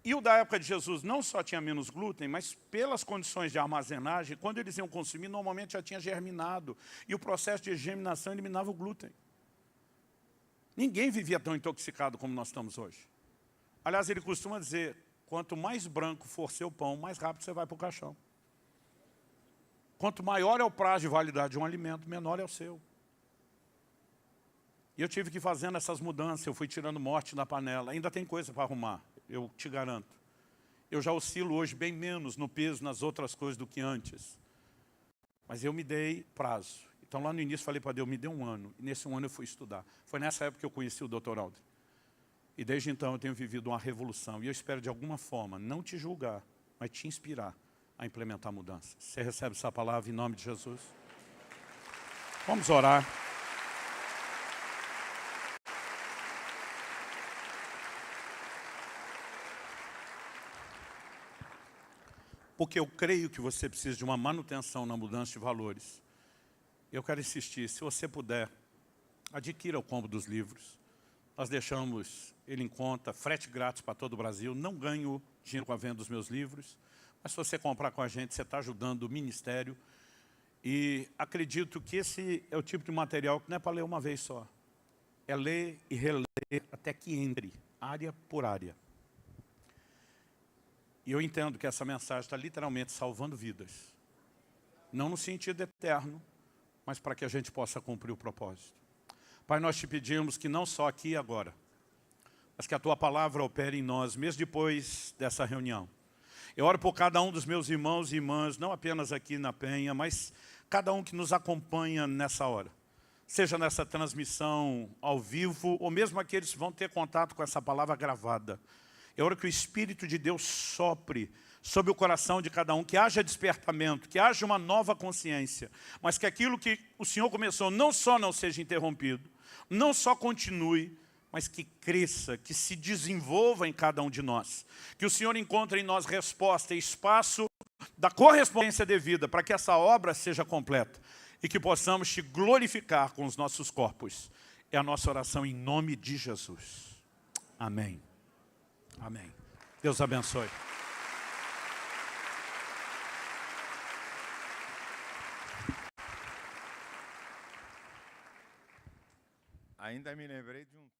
[SPEAKER 1] E o da época de Jesus não só tinha menos glúten, mas pelas condições de armazenagem, quando eles iam consumir, normalmente já tinha germinado. E o processo de germinação eliminava o glúten. Ninguém vivia tão intoxicado como nós estamos hoje. Aliás, ele costuma dizer, quanto mais branco for seu pão, mais rápido você vai para o caixão. Quanto maior é o prazo de validade de um alimento, menor é o seu. E eu tive que ir fazendo essas mudanças, eu fui tirando morte na panela. Ainda tem coisa para arrumar, eu te garanto. Eu já oscilo hoje bem menos no peso, nas outras coisas do que antes. Mas eu me dei prazo. Então lá no início falei para Deus, me dê um ano. E nesse um ano eu fui estudar. Foi nessa época que eu conheci o Dr. Alder. E desde então eu tenho vivido uma revolução. E eu espero de alguma forma não te julgar, mas te inspirar a implementar mudanças. Você recebe essa palavra em nome de Jesus? Vamos orar. Porque eu creio que você precisa de uma manutenção na mudança de valores. Eu quero insistir, se você puder, adquira o combo dos livros. Nós deixamos ele em conta, frete grátis para todo o Brasil. Não ganho dinheiro com a venda dos meus livros, mas se você comprar com a gente, você está ajudando o ministério. E acredito que esse é o tipo de material que não é para ler uma vez só. É ler e reler até que entre, área por área. E eu entendo que essa mensagem está literalmente salvando vidas. Não no sentido eterno, mas para que a gente possa cumprir o propósito. Pai, nós te pedimos que não só aqui e agora, mas que a Tua palavra opere em nós, mesmo depois dessa reunião. Eu oro por cada um dos meus irmãos e irmãs, não apenas aqui na Penha, mas cada um que nos acompanha nessa hora. Seja nessa transmissão ao vivo, ou mesmo aqueles que vão ter contato com essa palavra gravada. Eu oro que o Espírito de Deus sopre sobre o coração de cada um, que haja despertamento, que haja uma nova consciência, mas que aquilo que o Senhor começou não só não seja interrompido, não só continue, mas que cresça, que se desenvolva em cada um de nós. Que o Senhor encontre em nós resposta e espaço da correspondência devida para que essa obra seja completa e que possamos te glorificar com os nossos corpos. É a nossa oração em nome de Jesus. Amém. Amém. Deus abençoe.
[SPEAKER 2] Ainda me lembrei de um